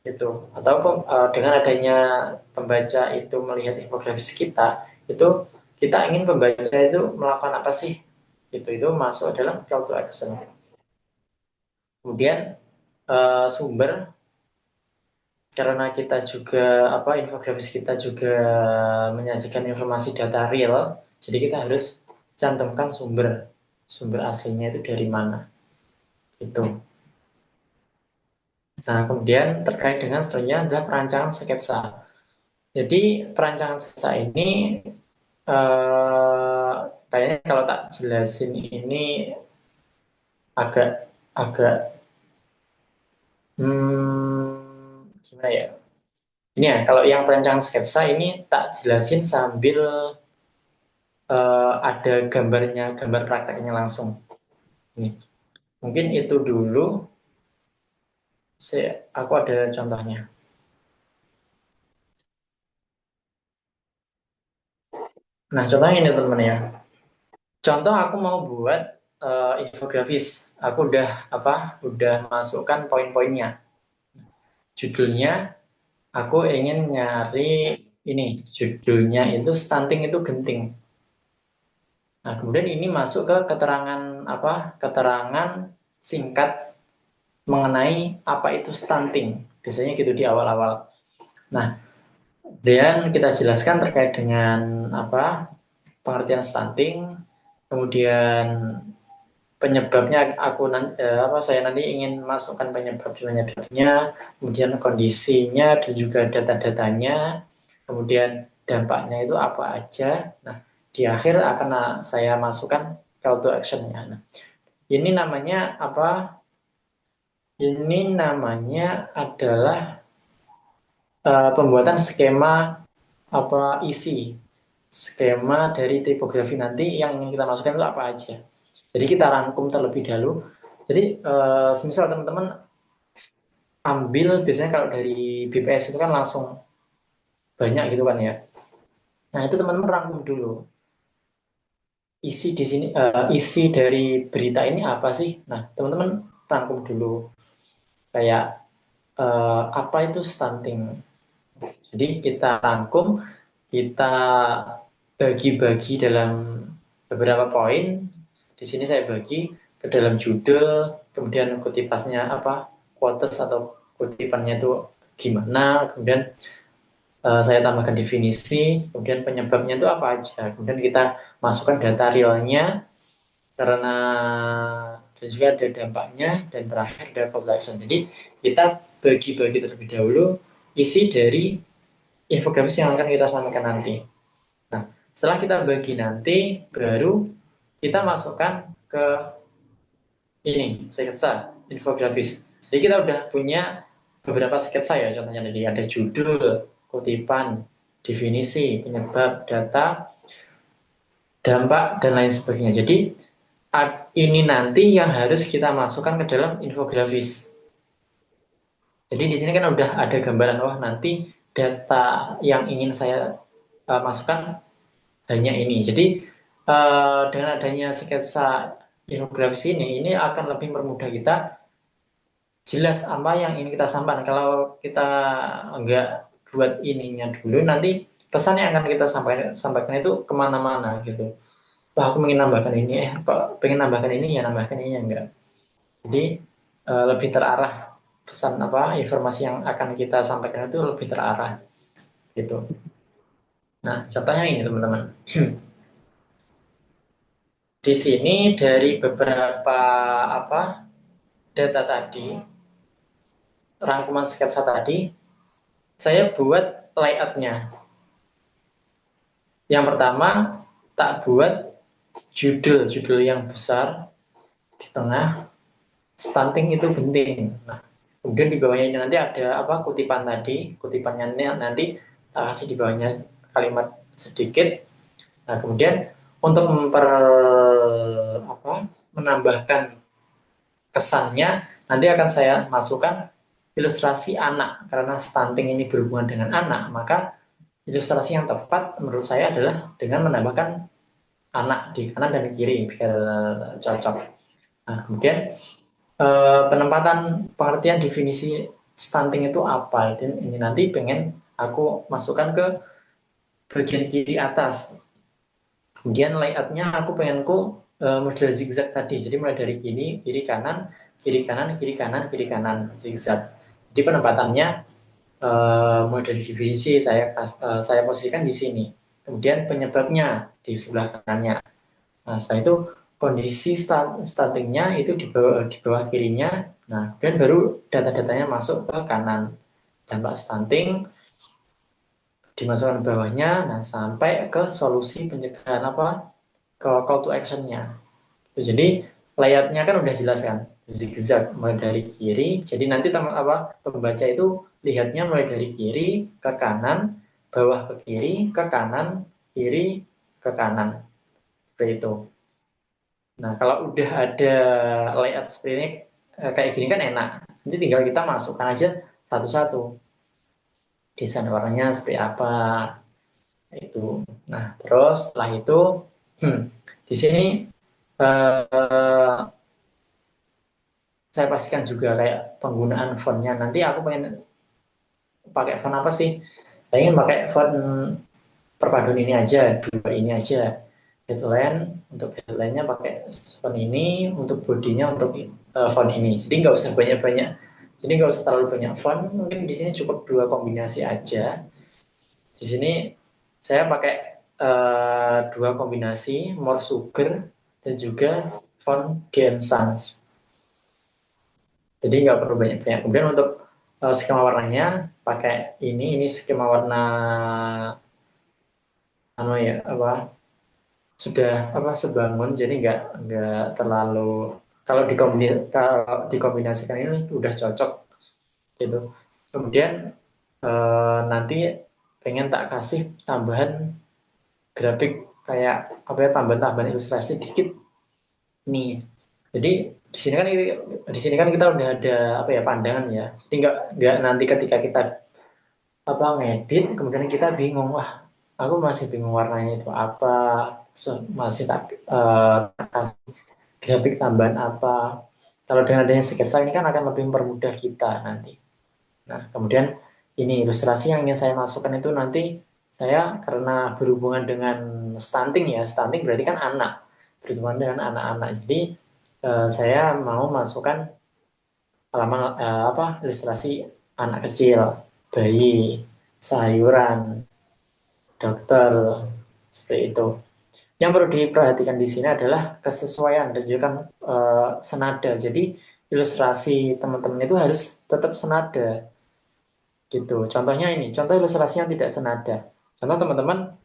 itu, atau dengan adanya pembaca itu melihat infografis kita, itu kita ingin pembaca itu melakukan apa sih, itu masuk dalam call to action. Kemudian sumber, karena kita juga apa, infografis kita juga menyajikan informasi data real, jadi kita harus cantumkan sumber aslinya itu dari mana itu. Nah, kemudian terkait dengan selanjutnya adalah perancangan sketsa. Jadi perancangan sketsa ini kayaknya kalau tak jelasin ini agak agak gimana ya? Ini ya, kalau yang perancangan sketsa ini tak jelasin sambil ada gambarnya, gambar prakteknya langsung. Ini mungkin itu dulu. Aku ada contohnya. Nah, contohnya ini teman-teman ya. Contoh aku mau buat infografis. Aku udah masukkan poin-poinnya. Judulnya aku ingin nyari ini. Judulnya itu stunting itu genting. Nah, kemudian ini masuk ke keterangan keterangan singkat mengenai apa itu stunting. Biasanya gitu di awal-awal. Nah, kemudian kita jelaskan terkait dengan pengertian stunting, kemudian penyebabnya saya nanti ingin masukkan penyebabnya, kemudian kondisinya dan juga data-datanya, kemudian dampaknya itu apa aja. Nah, di akhir akan saya masukkan call to action-nya. Nah, ini namanya apa? Ini namanya adalah pembuatan skema isi skema dari tipografi nanti yang ingin kita masukkan itu apa aja. Jadi kita rangkum terlebih dahulu. Jadi semisal teman-teman ambil biasanya kalau dari BPS itu kan langsung banyak gitu kan ya. Nah itu teman-teman rangkum dulu isi di sini isi dari berita ini apa sih. Nah teman-teman rangkum dulu kayak apa itu stunting. Jadi kita rangkum, kita bagi-bagi dalam beberapa poin. Di sini saya bagi ke dalam judul, kemudian kutipannya quotes atau kutipannya itu gimana, kemudian saya tambahkan definisi, kemudian penyebabnya itu apa aja, kemudian kita masukkan data realnya, karena dan juga ada dampaknya, dan terakhir ada call to action. Jadi kita bagi-bagi terlebih dahulu isi dari infografis yang akan kita sampaikan nanti. Nah, setelah kita bagi nanti, baru kita masukkan ke ini, sketsa infografis. Jadi kita udah punya beberapa sketsa ya, contohnya tadi ada judul, kutipan, definisi, penyebab, data, dampak, dan lain sebagainya. Jadi ini nanti yang harus kita masukkan ke dalam infografis. Jadi di sini kan udah ada gambaran, nanti data yang ingin saya masukkan hanya ini. Jadi dengan adanya sketsa infografis ini akan lebih mempermudah kita jelas apa yang ingin kita sampaikan. Kalau kita enggak buat ininya dulu, nanti pesan yang akan kita sampaikan itu kemana-mana gitu. Wah, aku ingin nambahkan ini, kok pengen nambahkan ini ya nambahkan ini ya enggak. Jadi lebih terarah pesan informasi yang akan kita sampaikan itu lebih terarah gitu. Nah, contohnya ini teman-teman. Di sini dari beberapa data tadi, rangkuman sketsa tadi, saya buat layoutnya. Yang pertama, tak buat judul yang besar di tengah, stunting itu penting. Nah, kemudian di bawahnya ini nanti ada kutipan tadi, kutipannya nanti tak kasih di bawahnya kalimat sedikit. Nah, kemudian untuk menambahkan kesannya, nanti akan saya masukkan ilustrasi anak. Karena stunting ini berhubungan dengan anak, maka ilustrasi yang tepat menurut saya adalah dengan menambahkan anak di kanan dan kiri biar cocok. Nah, kemudian penempatan pengertian definisi stunting itu apa? Ini nanti pengen aku masukkan ke bagian kiri atas. Kemudian layoutnya aku pengenku model zigzag tadi. Jadi mulai dari kiri kanan, kiri kanan, kiri kanan, kiri kanan, zigzag. Jadi penempatannya mulai dari definisi saya posisikan di sini. Kemudian penyebabnya di sebelah kanannya. Nah, setelah itu kondisi stuntingnya itu di bawah kirinya. Nah, kemudian baru data-datanya masuk ke kanan. Dampak stunting dimasukkan ke bawahnya, nah sampai ke solusi pencegahan ke call to action-nya. Jadi layoutnya kan udah jelas kan, zigzag mulai dari kiri. Jadi nanti pembaca itu lihatnya mulai dari kiri ke kanan, bawah ke kiri ke kanan, seperti itu. Nah kalau udah ada layout seperti ini kayak gini kan enak. Nanti tinggal kita masukkan aja satu-satu. Desain warnanya seperti apa itu. Nah terus setelah itu di sini saya pastikan juga kayak penggunaan fontnya. Nanti aku pengen pakai font apa sih? Saya ingin pakai font perpaduan ini aja, dua ini aja. Untuk headline-nya pakai font ini, untuk bodinya untuk font ini. Jadi nggak usah banyak-banyak. Jadi nggak usah terlalu banyak font. Mungkin di sini cukup 2 kombinasi aja. Di sini saya pakai 2 kombinasi, More Sugar dan juga font DM Sans. Jadi nggak perlu banyak-banyak. Kemudian untuk skema warnanya pakai ini skema warna sudah sebangun, jadi nggak terlalu, kalau dikombinasikan ini udah cocok gitu. Kemudian nanti pengen tak kasih tambahan grafik kayak tambahan ilustrasi dikit nih. Jadi di sini kan kita udah ada pandangan ya. Jadi nggak nanti ketika kita ngedit kemudian kita bingung, wah aku masih bingung warnanya itu apa, masih tak kasih grafik tambahan apa. Kalau dengan adanya sketsa ini kan akan lebih mempermudah kita nanti. Nah, kemudian ini ilustrasi yang ingin saya masukkan itu nanti saya karena berhubungan dengan stunting ya, stunting berarti kan anak, berhubungan dengan anak-anak. Jadi saya mau masukkan halaman ilustrasi anak kecil, bayi, sayuran, dokter, seperti itu. Yang perlu diperhatikan di sini adalah kesesuaian dan juga senada. Jadi ilustrasi teman-teman itu harus tetap senada gitu. Contohnya ini, contoh ilustrasi yang tidak senada. Contoh teman-teman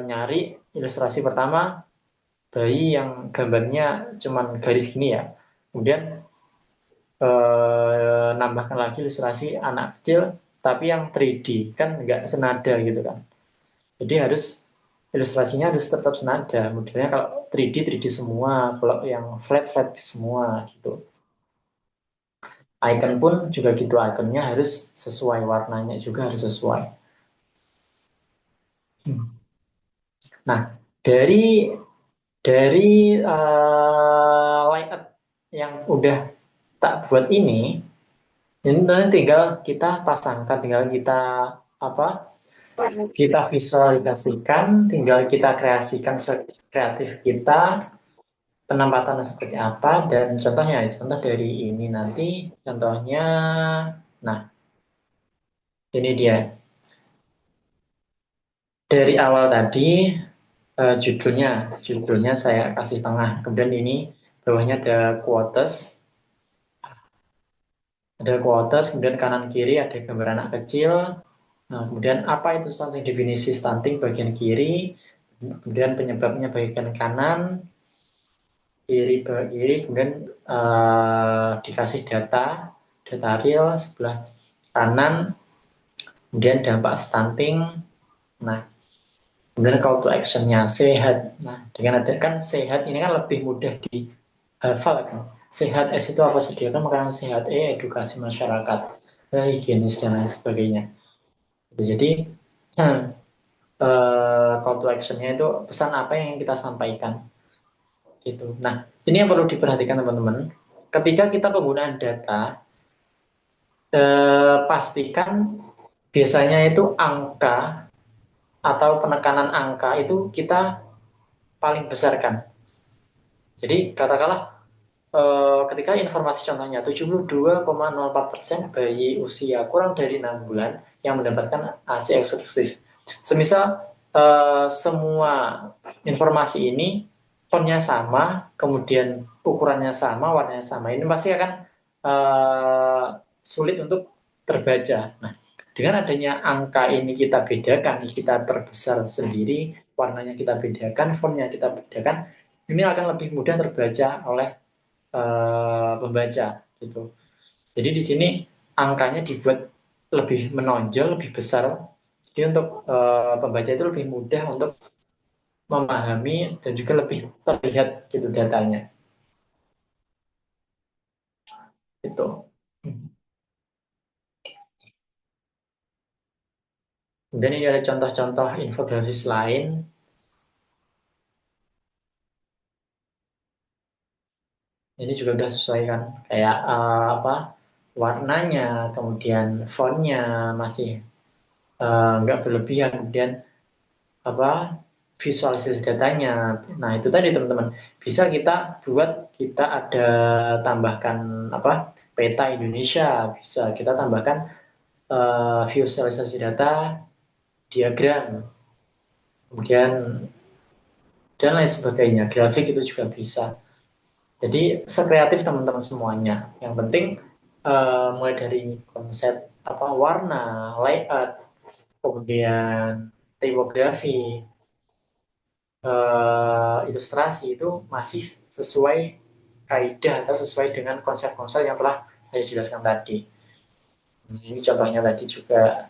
nyari ilustrasi pertama bayi yang gambarnya cuman garis gini ya. Kemudian nambahkan lagi ilustrasi anak kecil tapi yang 3D kan nggak senada gitu kan. Jadi ilustrasinya harus tetap senada. Modelnya kalau 3D semua, kalau yang flat semua gitu. Icon pun juga gitu, iconnya harus sesuai, warnanya juga harus sesuai. Nah, dari layout yang udah tak buat ini nanti tinggal kita pasangkan, tinggal kita kita visualisasikan, tinggal kita kreasikan kreatif kita, penempatannya seperti apa, dan contoh dari ini nanti, contohnya, nah ini dia. Dari awal tadi judulnya saya kasih tengah, kemudian ini bawahnya ada quotes, kemudian kanan kiri ada gambar anak kecil. Nah, kemudian apa itu stunting, definisi stunting bagian kiri, kemudian penyebabnya bagian kanan, kiri, kemudian dikasih data real sebelah kanan, kemudian dampak stunting. Nah, kemudian call to actionnya sehat. Nah, dengan ada kan sehat ini kan lebih mudah dihafal kan. Sehat S itu apa, sediakan makanan sehat, edukasi masyarakat, higienis dan lain sebagainya. Jadi call to actionnya itu pesan apa yang kita sampaikan gitu. Nah, ini yang perlu diperhatikan teman-teman. Ketika kita penggunaan data, pastikan biasanya itu angka atau penekanan angka itu kita paling besarkan. Jadi katakanlah ketika informasi contohnya 72,04% bayi usia kurang dari 6 bulan yang mendapatkan ASI eksklusif. Semisal semua informasi ini fontnya sama, kemudian ukurannya sama, warnanya sama, ini pasti akan sulit untuk terbaca. Nah, dengan adanya angka ini kita bedakan, kita perbesar sendiri, warnanya kita bedakan, fontnya kita bedakan, ini akan lebih mudah terbaca oleh pembaca gitu. Jadi di sini angkanya dibuat lebih menonjol, lebih besar. Jadi untuk pembaca itu lebih mudah untuk memahami dan juga lebih terlihat gitu datanya. Itu. Kemudian ini ada contoh-contoh infografis lain. Ini juga sudah sesuai kan, kayak warnanya, kemudian fontnya masih nggak berlebihan, kemudian apa visualisasi datanya. Nah, itu tadi teman-teman. Bisa kita ada tambahkan apa? Peta Indonesia, bisa kita tambahkan visualisasi data, diagram, kemudian dan lain sebagainya. Grafik itu juga bisa. Jadi sekreatif teman-teman semuanya. Yang penting mulai dari konsep apa warna, layout, kemudian tipografi, ilustrasi itu masih sesuai kaidah atau sesuai dengan konsep-konsep yang telah saya jelaskan tadi. Ini contohnya tadi juga.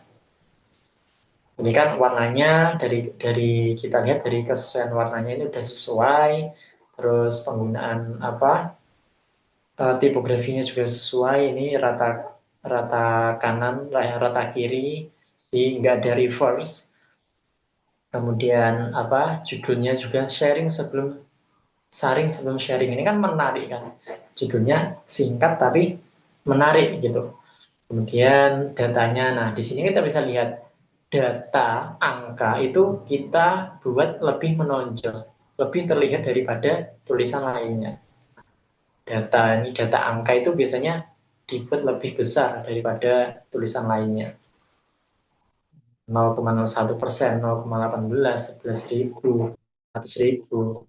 Ini kan warnanya dari kita lihat dari kesesuaian warnanya ini udah sesuai. Terus penggunaan apa tipografinya juga sesuai. Ini rata rata kanan, rata kiri, jadi nggak ada reverse. Kemudian apa judulnya juga saring sebelum sharing ini kan menarik kan. Judulnya singkat tapi menarik gitu. Kemudian datanya, nah di sini kita bisa lihat data angka itu kita buat lebih menonjol, lebih terlihat daripada tulisan lainnya. Data angka itu biasanya dibuat lebih besar daripada tulisan lainnya. 0,01%, 0,18, 11.000, 100.000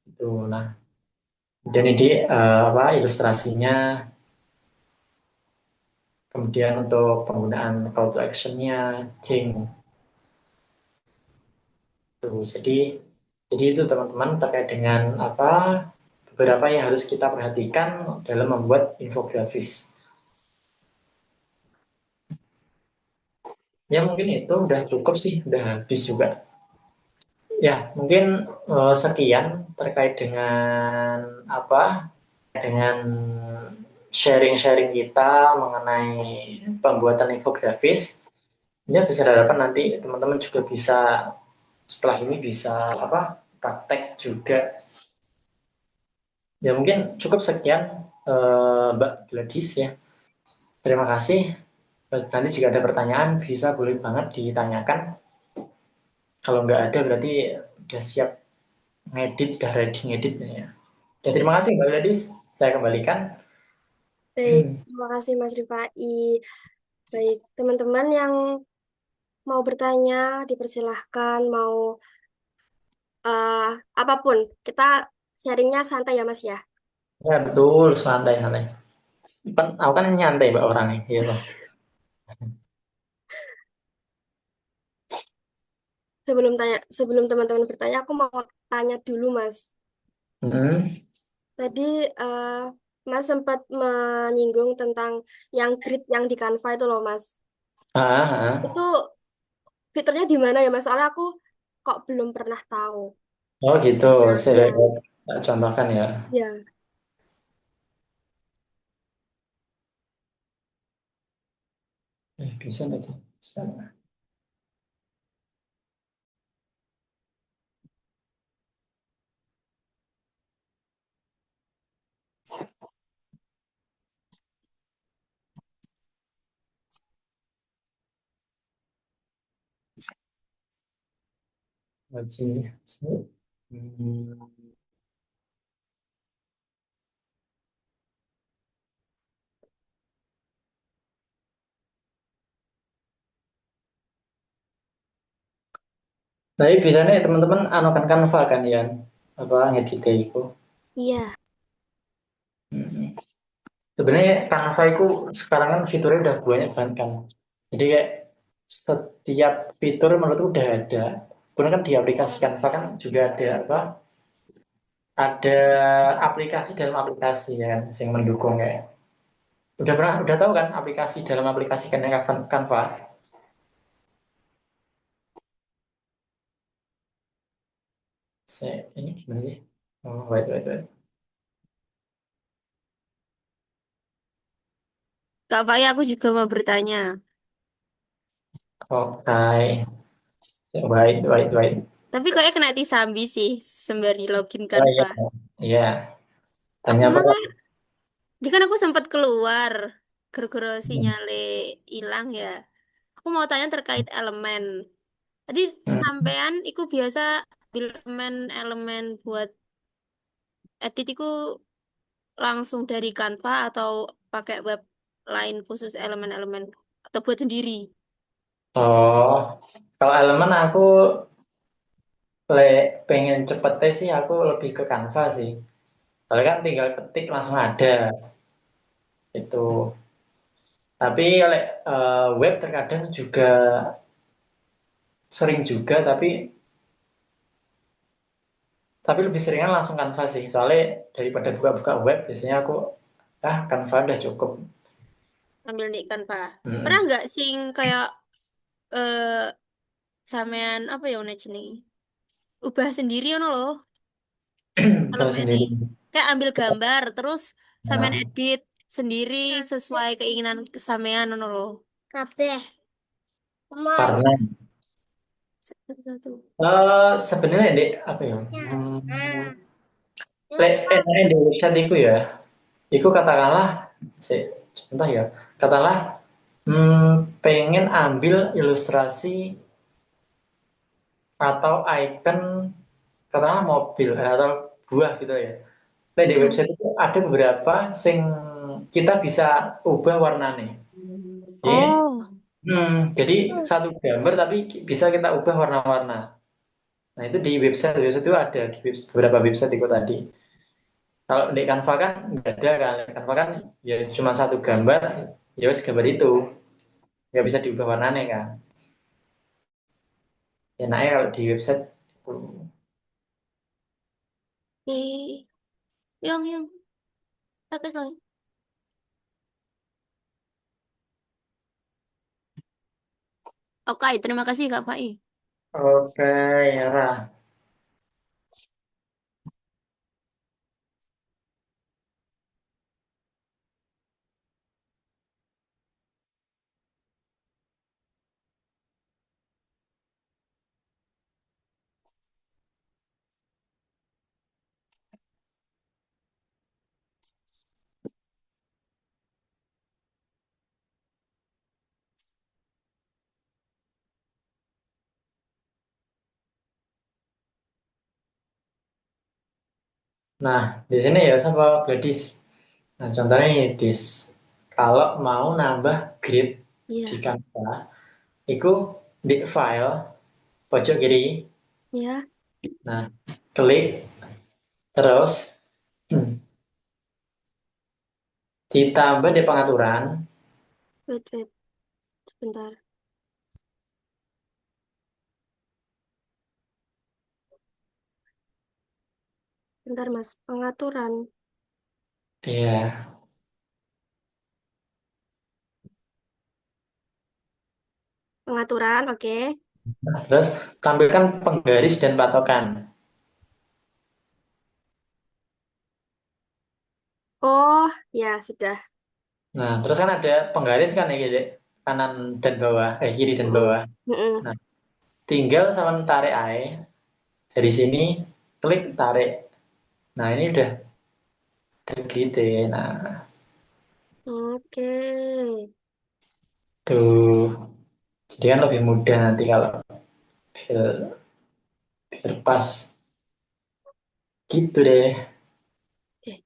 itu. Nah, dan ini apa ilustrasinya, kemudian untuk penggunaan call to actionnya, king. Tuh, jadi itu teman-teman terkait dengan apa beberapa yang harus kita perhatikan dalam membuat infografis. Ya mungkin itu udah cukup sih, udah habis juga. Ya mungkin sekian terkait dengan apa dengan sharing-sharing kita mengenai pembuatan infografis. Ya bisa harapan nanti teman-teman juga bisa setelah ini bisa apa praktek juga. Ya mungkin cukup sekian Mbak Gladys ya. Terima kasih. Nanti jika ada pertanyaan bisa boleh banget ditanyakan. Kalau nggak ada berarti udah siap ngedit, udah ready ngedit ya. Ya terima kasih Mbak Gladys. Saya kembalikan. Baik, terima kasih Mas Rifai. Baik, teman-teman yang mau bertanya, dipersilahkan, mau eh, apapun, kita sharingnya santai ya Mas ya. Ya betul, santai-santai. Kan aku kan nyantai Mbak orangnya, ya loh. Sebelum teman-teman bertanya, aku mau tanya dulu Mas. Hmm. Tadi Mas sempat menyinggung tentang yang grid yang di Canva itu loh Mas. Ah, ah. Itu fiturnya di mana ya Mas? Soalnya aku kok belum pernah tahu. Oh gitu, Nah, saya ya, contohkan ya. ya. Bisa nggak sih? Bisa. Wajib. Hmm. Tapi biasanya teman-teman anukan Canva kan ya, apa ngedit kayak gitu. Iya. Hmm. Sebenarnya Canva itu sekarang kan fiturnya udah banyak banget kan. Jadi kayak setiap fitur menurutku udah ada. Kemudian kan di aplikasi Canva kan juga ada apa? Ada aplikasi dalam aplikasi ya kan, yang mendukung kayak. Udah tahu kan aplikasi dalam aplikasi kan yang Canva? Ini gimana sih? Oh, wait. Kak Fai, aku juga mau bertanya. Oke. Wait. Tapi kayaknya kena disambi sih sembari login Oh iya, Canva. iya. Aku Tanya apa? malah, dia kan aku sempat keluar gara-gara sinyalnya hilang ya. Aku mau tanya terkait elemen. Tadi Hmm. sampean iku biasa elemen buat edit itu langsung dari Canva atau pakai web lain khusus elemen-elemen atau buat sendiri? Oh, kalau elemen aku pengen cepetnya sih aku lebih ke Canva sih. Soalnya kan tinggal ketik langsung ada itu. Tapi web terkadang juga sering juga, tapi lebih seringan langsung Canva sih. Soalnya daripada buka-buka web, biasanya aku Canva udah cukup. Ambil di Canva. Pernah Mm-mm. nggak sing kayak eh sampean apa ya udah jenenge? Ubah sendiri ono loh Tahu elemennya. sendiri. Kayak ambil gambar terus sampean Nah, edit sendiri sesuai keinginan sampean ono loh. Kabeh. karena Satu-satu. sebenarnya dek apa ya? Enaknya di website itu ya. Itu katakanlah, sebentar ya. Katakanlah pengen ambil ilustrasi atau icon katakanlah mobil atau buah gitu ya. Nah, di Hmm. website itu ada beberapa sing kita bisa ubah warnanya. Jadi, Oh, jadi satu gambar tapi bisa kita ubah warna-warna. Nah, itu di website itu ada di beberapa website itu tadi. Kalau di Canva kan nggak ada kan. Canva kan ya cuma satu gambar, ya wes gambar itu nggak bisa diubah warnanya kan. Ya naik kalau di website itu. yang apa sih? Oke, terima kasih Kak Fai. Oke, ya lah. Nah, di sini ya sama Gladys. Nah, contohnya ini, Dis. Kalau mau nambah grid di Iya, Canva, itu di file pojok kiri. ya. Nah, klik terus ditambah di pengaturan. Wait, sebentar. Bentar, Mas. Pengaturan. Ya, Pengaturan, oke. terus tampilkan penggaris dan patokan. Oh, ya, sudah. Nah, terus kan ada penggaris kan ya, gitu, kanan dan bawah, kiri dan Mm-mm. bawah. Mm-mm. Nah, tinggal sama tarik aja. Dari sini klik tarik. Nah, ini udah gitu. Nah, Oke. tuh. Jadi kan lebih mudah nanti kalau biar, biar pas. Gitu deh. Eh,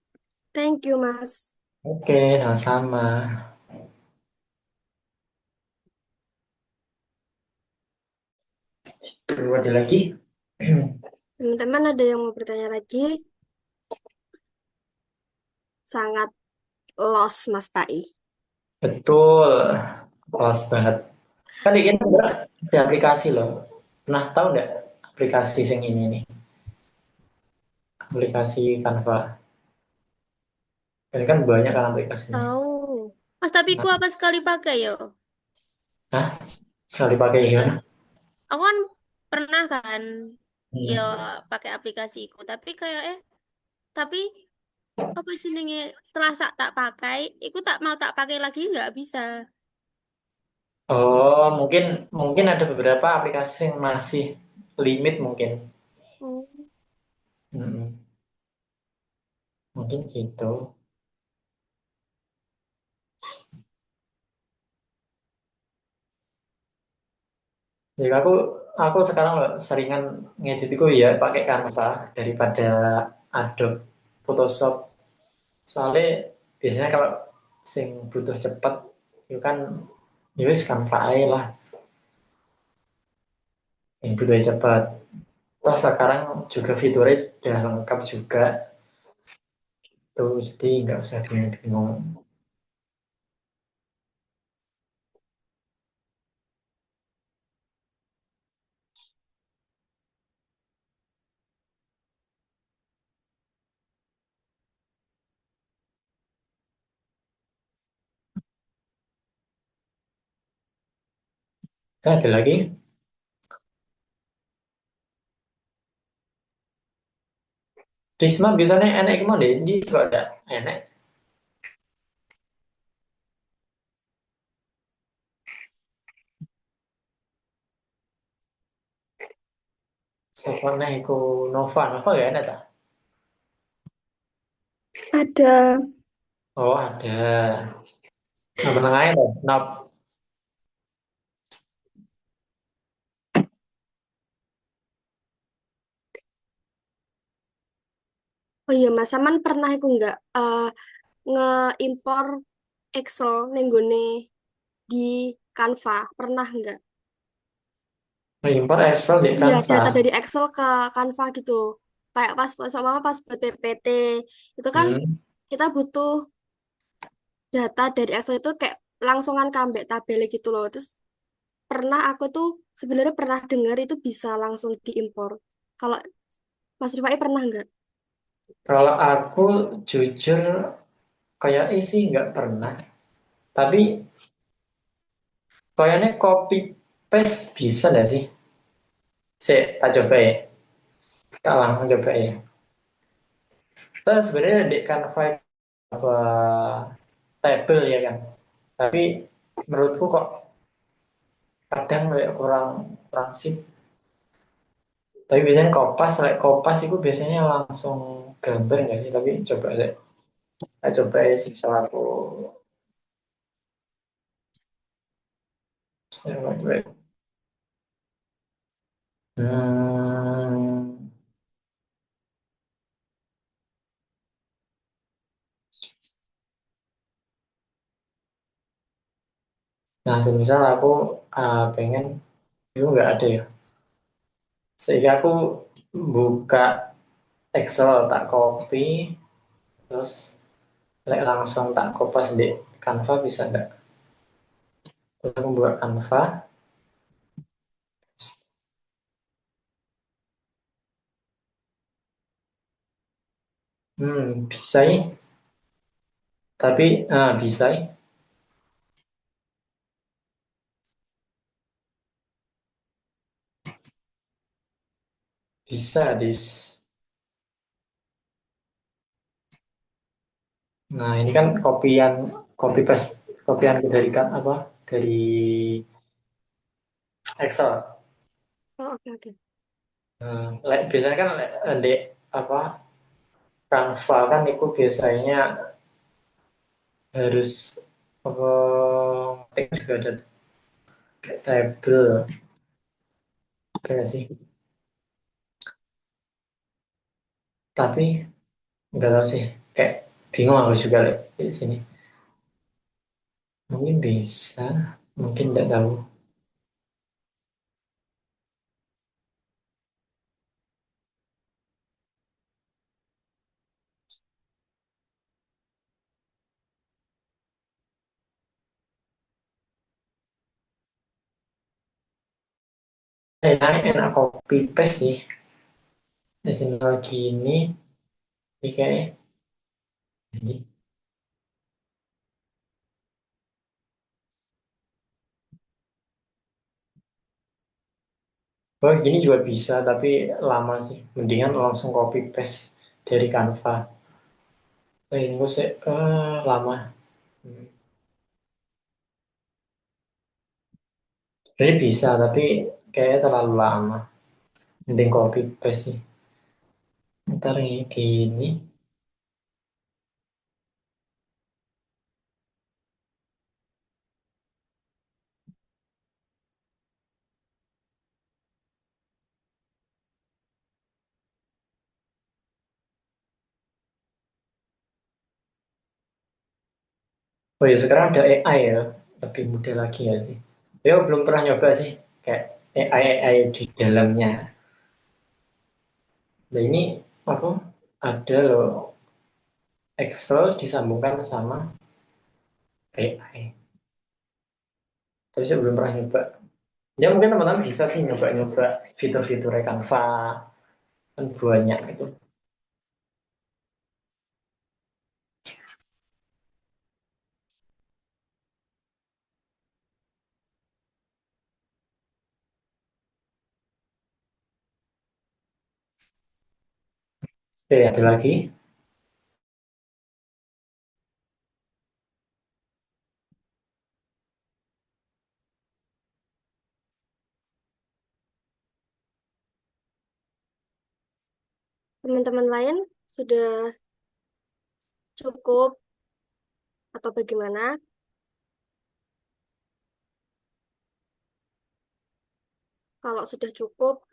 thank you, Mas. Oke, sama-sama. Tuh, ada lagi? Teman-teman ada yang mau bertanya lagi? Sangat lost, Mas Pai. Betul. Pas banget. Kan ini ada aplikasi loh. Pernah tahu nggak aplikasi yang ini nih? Aplikasi Canva. Ini kan banyak kan aplikasinya. Tahu. Mas, tapi ku Nah, apa sekali pakai yo? nah, sekali pakai gimana? Aplikasi. Aku kan pernah kan yo Hmm. pakai aplikasiku, tapi kayak tapi apa jenenge setelah tak pakai, iku tak mau tak pakai lagi nggak bisa. Oh, mungkin mungkin ada beberapa aplikasi yang masih limit mungkin. Oh. Hmm, mungkin gitu. Jadi aku aku sekarang seringan ngeditku ya pakai Canva daripada Adobe Photoshop. Soalnya biasanya kalau sing butuh cepet itu kan ya wis Canva aja lah yang butuh cepet. Toh sekarang juga fiturnya sudah lengkap juga tuh, jadi nggak usah bingung-bingung. Ada lagi Risma biasanya enak gimana deh, ini juga ada enak. Soalnya aku Nova gak enak tak? Ada. Oh ada. Nah, meneng aja loh. Nah, Oh iya, Mas, Saman pernah aku nggak nge-impor Excel nenggone di Canva? Pernah nggak? impor Excel di Iya, Canva. data dari Excel ke Canva gitu. Kayak sama pas buat PPT, itu kan Hmm. kita butuh data dari Excel itu kayak langsungan ke ambek tabel gitu loh. Terus pernah aku tuh sebenarnya pernah dengar itu bisa langsung diimpor. Kalau Mas Rifai pernah nggak? Kalau aku jujur kayak sih nggak pernah. Tapi kayaknya copy paste bisa nggak sih? Saya tak coba ya. Tak langsung coba ya. Kita sebenarnya di Canva apa tabel ya kan. Tapi menurutku kok kadang kayak kurang kurang sip. Tapi biasanya kopas itu biasanya langsung gambar nggak sih? Tapi coba saya coba ya sih salah aku. Saya coba. Hmm. Nah, semisal aku pengen itu nggak ada ya. Sehingga aku buka Excel, tak copy, terus langsung tak kopas di Canva bisa nggak? Terus aku buat Canva, bisa ya. Tapi bisa ya. Bisa dis. Nah, ini kan copy paste kopian dari kan apa? Dari Excel. Oh, oke, oke. Biasanya kan di apa Canva kan itu biasanya harus apa juga ada tabel kayak sih. Tapi nggak tahu sih, kayak bingung aku juga lihat di sini. Mungkin bisa, mungkin nggak tahu. Enak copy paste sih. Di sini lagi ini kayak ini. Oh, gini juga bisa, tapi lama sih. Mendingan langsung copy paste dari Canva. Ini gue sih lama. Hmm. Jadi bisa, tapi kayaknya terlalu lama. Mending copy paste sih. Ntar ini gini. Oh ya sekarang ada AI ya, lebih mudah lagi ya sih. Ya belum pernah nyoba sih kayak AI di dalamnya. Nah ini apa? Ada loh Excel disambungkan sama AI. Tapi saya belum pernah nyoba. Ya mungkin teman-teman bisa sih nyoba-nyoba fitur-fitur Canva, kan banyak itu. Oke, ada lagi? Teman-teman lain sudah cukup atau bagaimana? Kalau sudah cukup,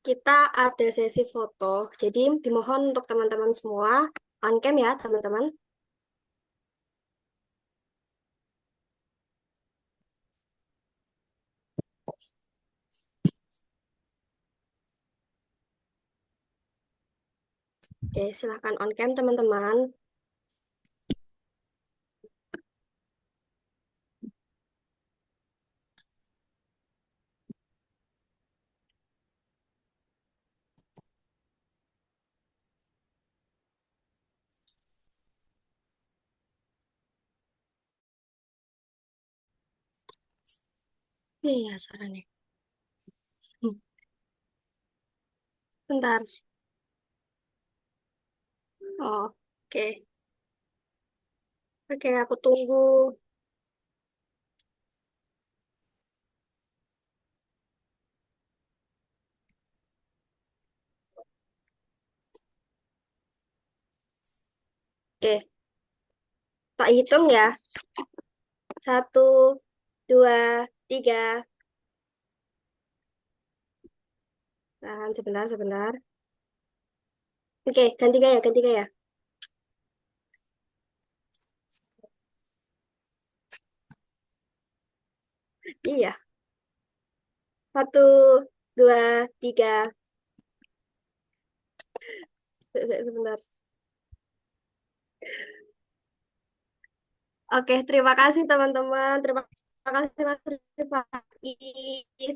kita ada sesi foto. Jadi dimohon untuk teman-teman semua on cam ya, teman-teman. Oke, silahkan on cam teman-teman. Iya, sarannya. Bentar. Oh, oke. Oke, aku tunggu. Oke, tak hitung ya. 1, 2, 3. Tahan sebentar, sebentar. Oke, ganti gaya, ganti gaya. Iya. 1, 2, 3. Sebentar. Oke, terima kasih teman-teman. Terima kasih Mas Rifai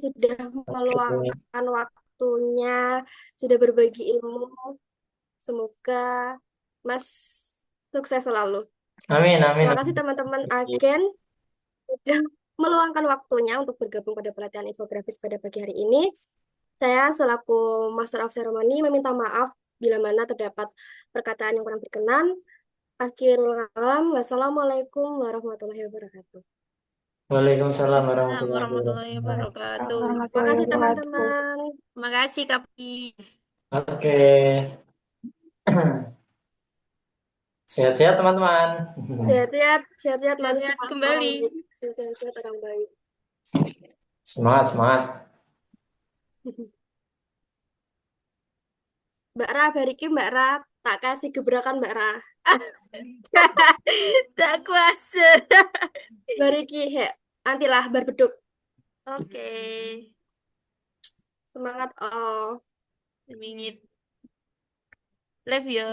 sudah Oke. meluangkan waktunya, sudah berbagi ilmu. Semoga Mas sukses selalu. Amin, amin, Terima kasih amin. teman-teman agen sudah meluangkan waktunya untuk bergabung pada pelatihan infografis pada pagi hari ini. Saya selaku Master of Ceremony meminta maaf bila mana terdapat perkataan yang kurang berkenan. Akhirul kalam, wassalamualaikum warahmatullahi wabarakatuh. Waalaikumsalam Waalaikumsalam warahmatullahi warahmatullahi wabarakatuh. wabarakatuh. Terima kasih teman-teman. Terima kasih Kapi. Oke. Sehat-sehat teman-teman. Sehat-sehat, sehat-sehat manusia Sehat-sehat orang kembali. baik. Sehat-sehat orang baik. Semangat, semangat. Mbak Ra, bariki Mbak Ra, tak kasih gebrakan Mbak Ra. Tak kuasa. Bariki, he, nantilah berbeduk. Oke. Semangat, oh. Mingit. Live ya.